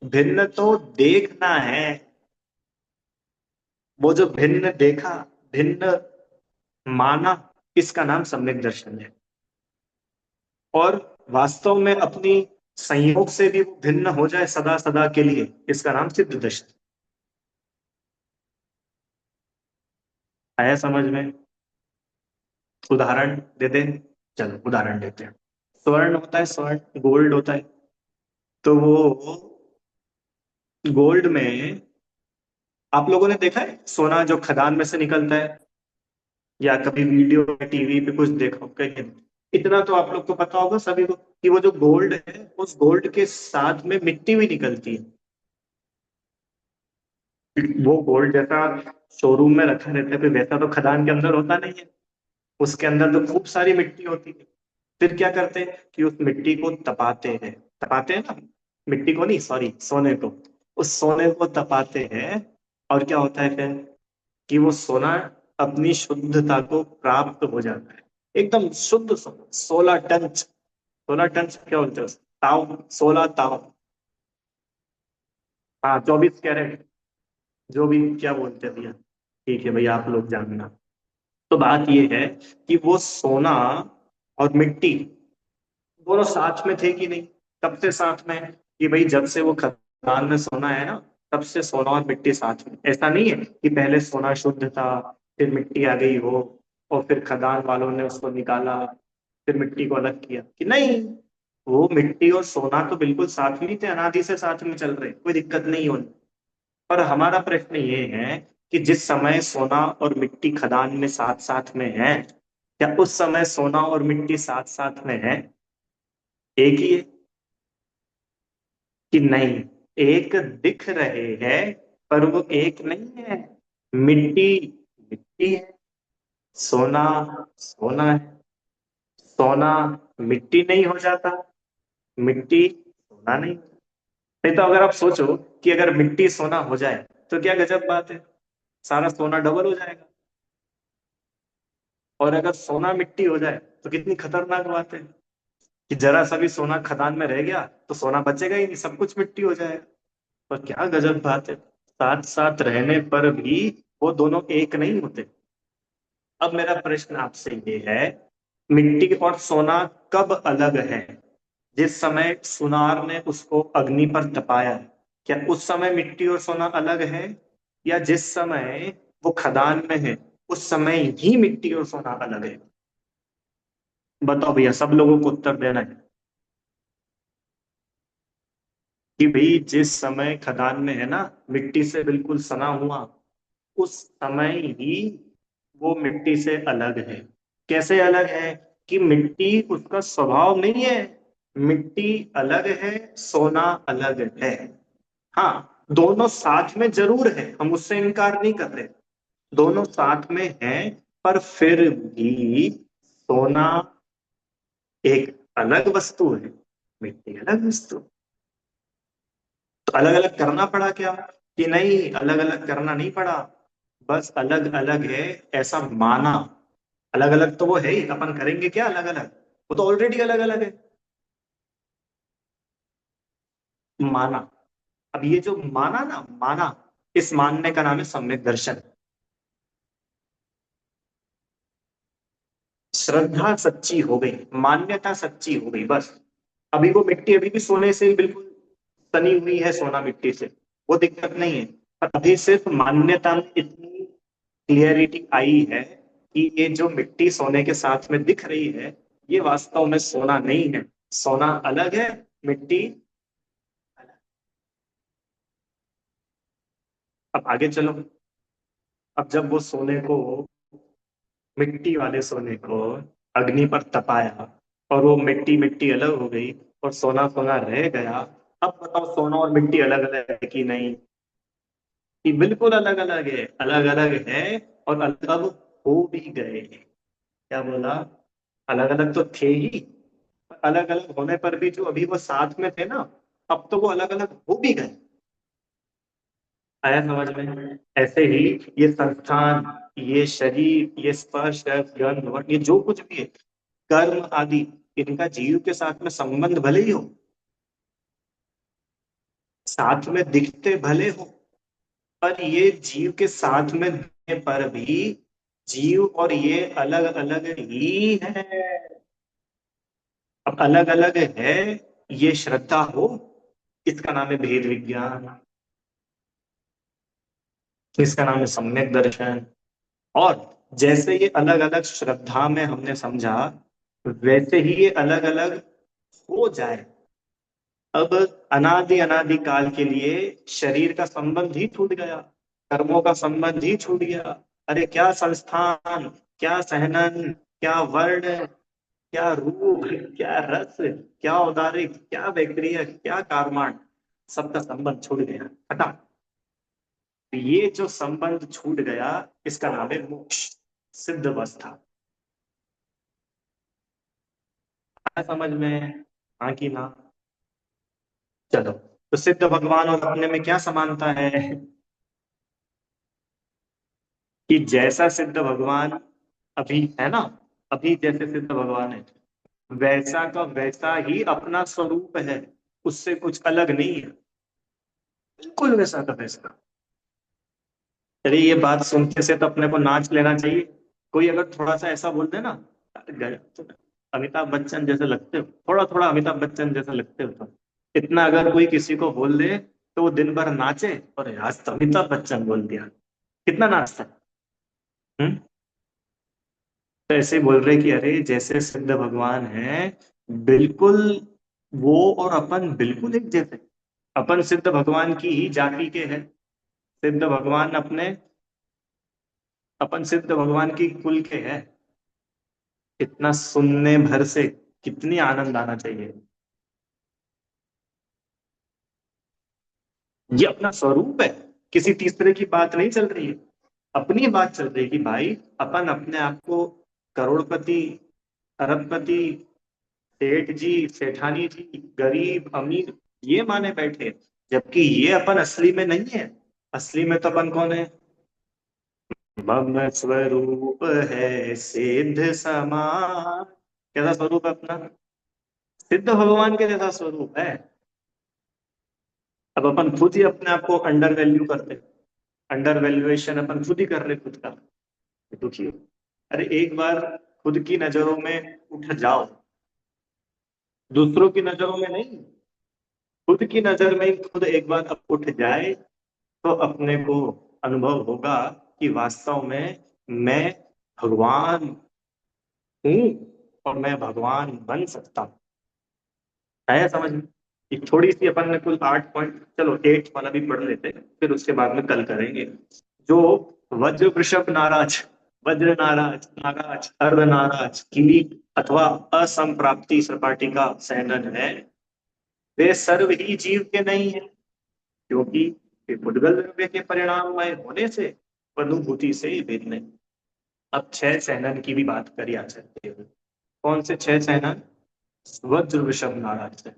भिन्न तो देखना है। वो जो भिन्न देखा, भिन्न माना, इसका नाम सम्यक दर्शन है। और वास्तव में अपनी संयोग से भी वो भिन्न हो जाए सदा सदा के लिए, इसका नाम सिद्ध दर्शन। आया समझ में? उदाहरण दे दें? चलो उदाहरण देते हैं। स्वर्ण होता है, स्वर्ण गोल्ड होता है। तो वो गोल्ड में, आप लोगों ने देखा है सोना जो खदान में से निकलता है, या कभी वीडियो में टीवी पे कुछ देखा हो कहीं? इतना तो आप लोग को पता होगा सभी को कि वो जो गोल्ड है उस गोल्ड के साथ में मिट्टी भी निकलती है। वो गोल्ड जैसा शोरूम में रखा रहता है, फिर वैसा तो खदान के अंदर होता नहीं है। उसके अंदर तो खूब सारी मिट्टी होती है। फिर क्या करते हैं कि उस मिट्टी को तपाते हैं। तपाते हैं ना, मिट्टी को नहीं, सॉरी, सोने को। उस सोने को तपाते हैं, और क्या होता है फिर? कि वो सोना अपनी शुद्धता को प्राप्त हो जाता है। एकदम शुद्ध सोना, 16 टन। 16 टन क्या बोलते हैं ताव, 16 ताव। हाँ, 24 कैरेट, जो भी क्या बोलते हैं भैया। ठीक है भैया, आप लोग जानना। तो बात ये है कि वो सोना और मिट्टी दोनों साथ में थे कि नहीं? कब से साथ में? कि भाई जब से वो खदान में सोना है ना, तब से सोना और मिट्टी साथ में। ऐसा नहीं है कि पहले सोना शुद्ध था, फिर मिट्टी आ गई हो, और फिर खदान वालों ने उसको निकाला, फिर मिट्टी को अलग किया, कि नहीं। वो मिट्टी और सोना तो बिल्कुल साथ में ही थे, अनादि से साथ में चल रहे, कोई दिक्कत नहीं होनी। पर हमारा प्रश्न ये है कि जिस समय सोना और मिट्टी खदान में साथ साथ में है, क्या उस समय सोना और मिट्टी साथ साथ में है, एक ही है कि नहीं? एक दिख रहे हैं पर वो एक नहीं है। मिट्टी मिट्टी है, सोना सोना है। सोना मिट्टी नहीं हो जाता, मिट्टी सोना नहीं। नहीं तो अगर आप सोचो कि अगर मिट्टी सोना हो जाए तो क्या गजब बात है, सारा सोना डबल हो जाएगा। और अगर सोना मिट्टी हो जाए तो कितनी खतरनाक बात है कि जरा सा भी सोना खदान में रह गया तो सोना बचेगा ही नहीं, सब कुछ मिट्टी हो जाएगा। पर क्या गजब बात है, साथ साथ रहने पर भी वो दोनों एक नहीं होते। अब मेरा प्रश्न आपसे ये है, मिट्टी और सोना कब अलग है? जिस समय सुनार ने उसको अग्नि पर तपाया, क्या उस समय मिट्टी और सोना अलग है? या जिस समय वो खदान में है उस समय ही मिट्टी और सोना अलग है? बताओ भैया, सब लोगों को उत्तर देना है कि भाई जिस समय खदान में है ना, मिट्टी से बिल्कुल सना हुआ, उस समय ही वो मिट्टी से अलग है। कैसे अलग है? कि मिट्टी उसका स्वभाव नहीं है, मिट्टी अलग है, सोना अलग है। हाँ, दोनों साथ में जरूर है, हम उससे इनकार नहीं कर रहे, दोनों साथ में है, पर फिर भी सोना एक अलग वस्तु है, मिट्टी अलग वस्तु। तो अलग अलग करना पड़ा क्या? कि नहीं, अलग अलग करना नहीं पड़ा, बस अलग अलग है ऐसा माना। अलग अलग तो वो है ही, अपन करेंगे क्या अलग अलग, वो तो ऑलरेडी अलग अलग है, माना। अब ये जो माना ना, माना, इस मानने का नाम है सम्यक दर्शन। श्रद्धा सच्ची हो गई, मान्यता सच्ची हो गई, बस। अभी वो मिट्टी अभी भी सोने से बिल्कुल तनी हुई है, सोना मिट्टी से, वो दिक्कत नहीं है। पर अभी सिर्फ मान्यता में इतनी क्लियरिटी आई है कि ये जो मिट्टी सोने के साथ में दिख रही है, ये वास्तव में सोना नहीं है, सोना अलग है, मिट्टी अलग। अब आगे चलो। अब जब वो सोने को, मिट्टी वाले सोने को अग्नि पर तपाया, और वो मिट्टी मिट्टी अलग हो गई और सोना सोना रह गया, अब बताओ सोना और मिट्टी अलग अलग है कि नहीं? कि बिल्कुल अलग अलग है, अलग अलग है, और अलग अब हो भी गए हैं। क्या बोला? अलग अलग तो थे ही, अलग अलग होने पर भी जो अभी वो साथ में थे ना, अब तो वो अलग अलग हो भी गए। आया समझ में? ऐसे ही ये संस्थान, ये शरीर, ये स्पर्श गंध और ये जो कुछ भी है, कर्म आदि, इनका जीव के साथ में संबंध भले ही हो, साथ में दिखते भले हो, पर ये जीव के साथ में दिखने पर भी जीव और ये अलग अलग ही है। अब अलग अलग है, ये श्रद्धा हो, इसका नाम है भेद विज्ञान, इसका नाम है सम्यक दर्शन। और जैसे ये अलग अलग श्रद्धा में हमने समझा, वैसे ही ये अलग अलग हो जाए। अब अनादि अनादि काल के लिए शरीर का संबंध ही छूट गया, कर्मों का संबंध ही छूट गया। अरे क्या संस्थान, क्या सहनन, क्या वर्ण, क्या रूप, क्या रस, क्या औदारिक, क्या वैक्रिय, क्या कार्माण, सबका संबंध छूट गया, हटा। ये जो संबंध छूट गया, इसका नाम है मोक्ष, सिद्ध अवस्था। है समझ में? हाँ कि ना? चलो, तो सिद्ध भगवान और अपने में क्या समानता है? कि जैसा सिद्ध भगवान अभी है ना, अभी जैसे सिद्ध भगवान है, वैसा का वैसा ही अपना स्वरूप है, उससे कुछ अलग नहीं है, बिल्कुल वैसा का वैसा। अरे ये बात सुनते से तो अपने को नाच लेना चाहिए। कोई अगर थोड़ा सा ऐसा बोल दे ना, "तो अमिताभ बच्चन जैसे लगते हो, थोड़ा थोड़ा अमिताभ बच्चन जैसा लगते हो तुम", इतना अगर कोई किसी को बोल दे, तो वो दिन भर नाचे और आज तो अमिताभ बच्चन बोल दिया। कितना नाचता है। हम्म। तो ऐसे बोल रहे कि अरे जैसे सिद्ध भगवान है, बिल्कुल वो और अपन बिल्कुल एक जैसे। अपन सिद्ध भगवान की ही जाति के हैं। सिद्ध भगवान अपने अपन सिद्ध भगवान की कुल के हैं। इतना सुनने भर से कितनी आनंद आना चाहिए। ये अपना स्वरूप है। किसी तीसरे की बात नहीं चल रही है। अपनी बात चल रही है कि भाई अपन अपने आप को करोड़पति, अरबपति, सेठ जी, सेठानी जी, गरीब अमीर ये माने बैठे हैं। जबकि ये अपन असली में नहीं है। असली में तो अपन कौन है? मम स्वरूप है सिद्ध समान। कैसा स्वरूप है अपना? सिद्ध भगवान के जैसा स्वरूप है। अब अपन खुद ही अपने आप को अंडर वैल्यू करते, अंडर वैल्यूएशन अपन खुद ही कर रहे खुद का। दुखी हो। अरे एक बार खुद की नजरों में उठ जाओ, दूसरों की नजरों में नहीं। खुद की नजर में ही खुद एक बार अब उठ जाए तो अपने को अनुभव होगा कि वास्तव में मैं भगवान हूं और मैं भगवान बन सकता हूं। आया समझ में? ये थोड़ी सी अपन ने कुल 8 पॉइंट, चलो 8 वाला भी पढ़ लेते हैं, फिर उसके बाद में कल करेंगे। जो वज्र वृषभ नाराज, वज्र नाराज, नाराज, अर्ध नाराज, किरीट अथवा असंप्राप्ति सपाटी का सैनन है, वे सर्व ही जीव के नहीं है, क्योंकि वे पुद्गल द्रव्य के परिणाममय होने से अनुभूति से भिन्न है। अब 6 सैनन की भी बात करी आचार्य ने। कौन से 6 सैनन? वज्र वृषभ नाराज है।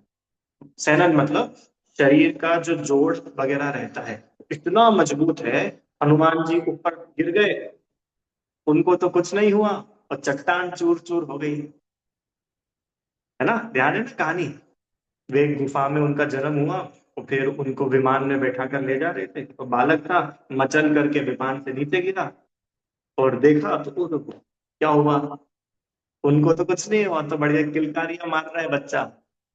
सैनन मतलब शरीर का जो जोड़ वगैरह रहता है इतना मजबूत है। हनुमान जी ऊपर गिर गए, उनको तो कुछ नहीं हुआ और चट्टान चूर चूर हो गई। है ना, ध्यान है ना कहानी? वे एक गुफा में उनका जन्म हुआ और फिर उनको विमान में बैठा कर ले जा रहे थे, तो बालक था, मचल करके विमान से नीचे गिरा और देखा तो क्या हुआ? उनको तो कुछ नहीं हुआ, तो बढ़िया किलकारियां मार रहा है बच्चा।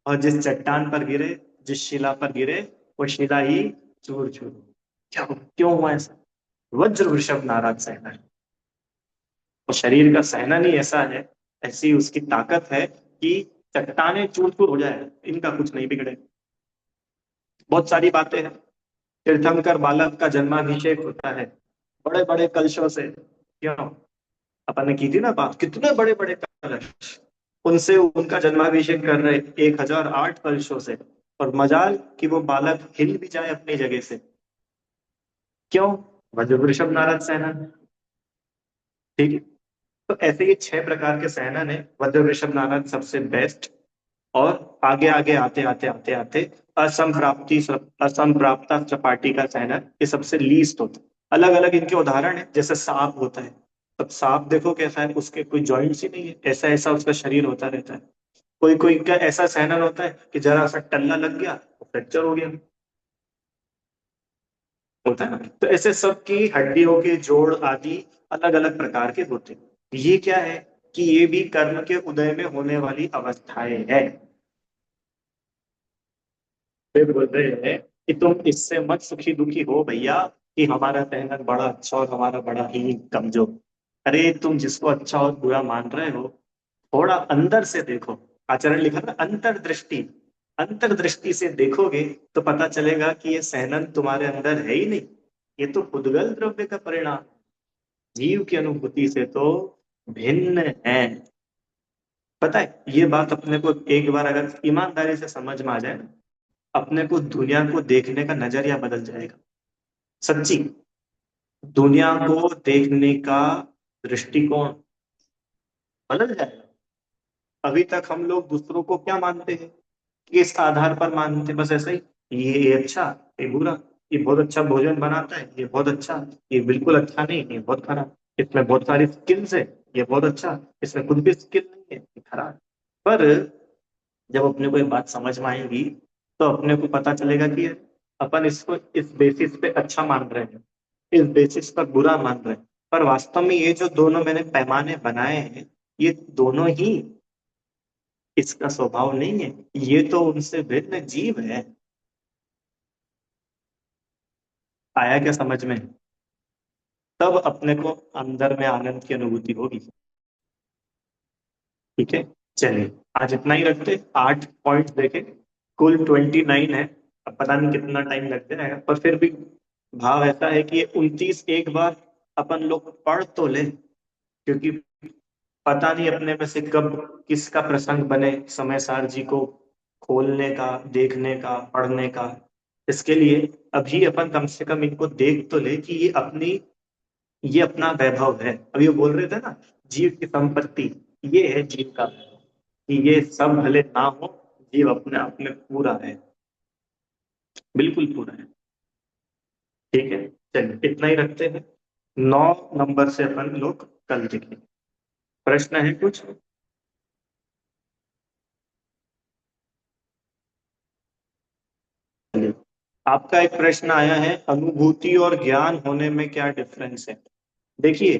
और जिस चट्टान पर गिरे, जिस शिला पर गिरे, वो शिला ही चूर चूर। क्या, क्यों हुआ ऐसा? वज्र वृषभ नाराज सहना है। और शरीर का सहना नहीं ऐसा है, ऐसी उसकी ताकत है कि चट्टाने चूर चूर हो जाए, इनका कुछ नहीं बिगड़े। बहुत सारी बातें हैं। तीर्थंकर बालक का जन्माभिषेक होता है बड़े बड़े कलशों से। क्यों? अपन ने की थी ना बात, कितने बड़े बड़े कलश, उनसे उनका जन्माभिषेक कर रहे 1008 कलशों से। और मजाल कि वो बालक हिल भी जाए अपनी जगह से। क्यों? वज्र वृषभ नारद सेना। ठीक है। तो ऐसे ये 6 प्रकार के सेनन है। वज्र वृषभ नारद सबसे बेस्ट। और आगे आगे आते आते आते आते असंप्राप्ति, असंप्राप्ता सपाटी का सेनन ये सबसे लीस्ट होता है। अलग अलग इनके उदाहरण है, जैसे सांप होता है। अब सांप देखो कैसा है, उसके कोई जॉइंट्स ही नहीं है, ऐसा ऐसा उसका शरीर होता रहता है। कोई कोई का ऐसा सेनन होता है कि जरा सा टल्ला लग गया तो फ्रैक्चर हो गया। होता है ना? तो ऐसे सबकी हड्डियों के जोड़ आदि अलग अलग प्रकार के होते हैं। ये क्या है कि ये भी कर्म के उदय में होने वाली अवस्थाएं हैं। वे बोल रहे हैं कि तुम इससे मत सुखी दुखी हो भैया कि हमारा सहनक बड़ा अच्छा और हमारा बड़ा ही कमजोर। अरे तुम जिसको अच्छा और बुरा मान रहे हो, थोड़ा अंदर से देखो। आचरण लिखा ना, अंतर्दृष्टि। अंतर्दृष्टि से देखोगे तो पता चलेगा कि ये सहनन तुम्हारे अंदर है ही नहीं। ये तो उद्गल द्रव्य का परिणाम, जीव की अनुभूति से तो भिन्न है। पता है ये बात अपने को एक बार अगर ईमानदारी से समझ में आ जाए ना, अपने को दुनिया को देखने का नजरिया बदल जाएगा। सच्ची, दुनिया को देखने का दृष्टिकोण बदल जाएगा। अभी तक हम लोग दूसरों को क्या मानते हैं? किस आधार पर मानते हैं? बस ऐसा ही, ये अच्छा, ये बुरा, ये बहुत अच्छा भोजन बनाता है, ये बहुत अच्छा, ये बिल्कुल अच्छा नहीं, ये बहुत खराब, इसमें बहुत सारी स्किल्स है, ये बहुत अच्छा, इसमें कुछ भी स्किल नहीं है, ये खराब। पर जब अपने को ये बात समझ में आएगी तो अपने को पता चलेगा कि अपन इसको इस बेसिस पे अच्छा मान रहे हैं, इस बेसिस पर बुरा मान रहे हैं। पर वास्तव में ये जो दोनों मैंने पैमाने बनाए हैं, ये दोनों ही इसका स्वभाव नहीं है। ये तो उनसे भिन्न जीव है। आया क्या समझ में? तब अपने को अंदर में आनंद की अनुभूति होगी। ठीक है, चलिए आज इतना ही रखते, 8 पॉइंट देखे, कुल 29 है। अब पता नहीं कितना टाइम लग जाएगा, पर फिर भी भाव ऐसा है कि ये 29 एक बार अपन लोग पढ़ तो ले, क्योंकि पता नहीं अपने में से कब किसका प्रसंग बने समय सार जी को खोलने का, देखने का, पढ़ने का। इसके लिए अभी अपन कम से कम इनको देख तो ले कि ये अपना वैभव है। अभी वो बोल रहे थे ना, जीव की संपत्ति ये है, जीव का, कि ये सब भले ना हो, जीव अपने आप में पूरा है, बिल्कुल पूरा है। ठीक है, चलिए इतना ही रखते हैं। 9 नंबर से अपन लोग कल देखेंगे। प्रश्न है कुछ? चलिए, आपका एक प्रश्न आया है, अनुभूति और ज्ञान होने में क्या डिफरेंस है? देखिए,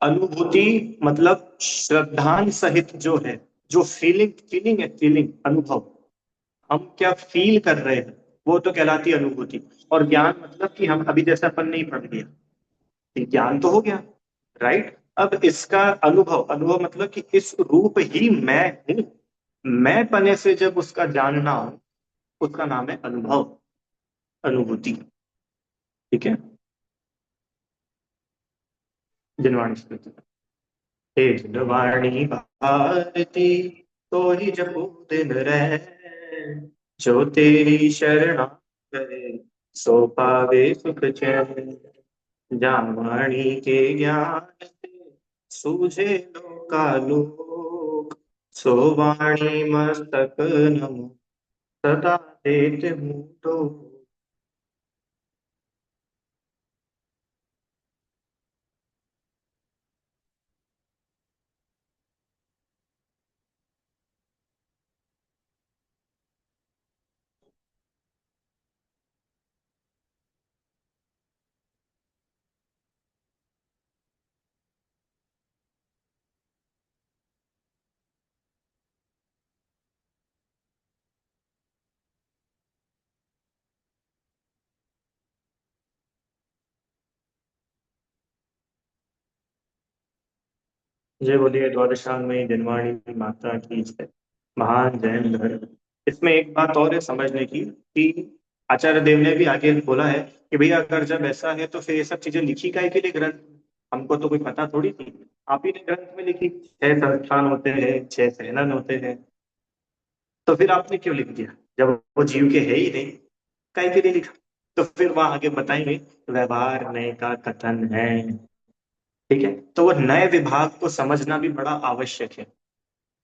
अनुभूति मतलब श्रद्धांत सहित जो है, जो फीलिंग फीलिंग है, फीलिंग अनुभव, हम क्या फील कर रहे हैं, वो तो कहलाती है अनुभूति। और ज्ञान मतलब कि हम अभी जैसा अपन नहीं पढ़ लिया, ये ज्ञान तो हो गया, राइट? अब इसका अनुभव, अनुभव मतलब कि इस रूप ही मैं हूं, मैं पने से जब उसका जानना हो, उसका नाम है अनुभव, अनुभूति। ठीक है, जिनवाणी स्मृति। हे जिनवाणी भारती, तो ही जपू दिन रहे, जो तेरी शरणा करे, सो पावे सुख चैन। जावाणी के ज्ञान से सूझे लोकालोक, सो वाणी मस्तक नमो सदा देते मुटो। जय बोलिए द्वादशांग जनवाणी माता की जय। महान जैन धर्म। इसमें एक बात और है समझने की, कि आचार्य देव ने भी आगे बोला है कि भैया अगर जब ऐसा है तो फिर ये सब चीजें लिखी काहे के लिए ग्रंथ में? हमको तो कोई पता थोड़ी थी, आप ही ने ग्रंथ में लिखी। 6 संस्थान होते हैं, 6 सहनन होते हैं, तो फिर आपने क्यों लिख दिया जब वो जीव के है ही नहीं? काहे के लिए लिखा? तो फिर वहां आगे बताएंगे, व्यवहार नय का कथन है। ठीक है, तो वो नए विभाग को समझना भी बड़ा आवश्यक है।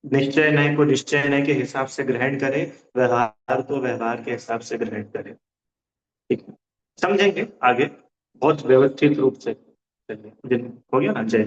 निश्चय नय को निश्चय नय के हिसाब से ग्रहण करें, व्यवहार को व्यवहार के हिसाब से ग्रहण करें। ठीक है, समझेंगे आगे बहुत व्यवस्थित रूप से। चलिए, दिन हो गया ना, जय।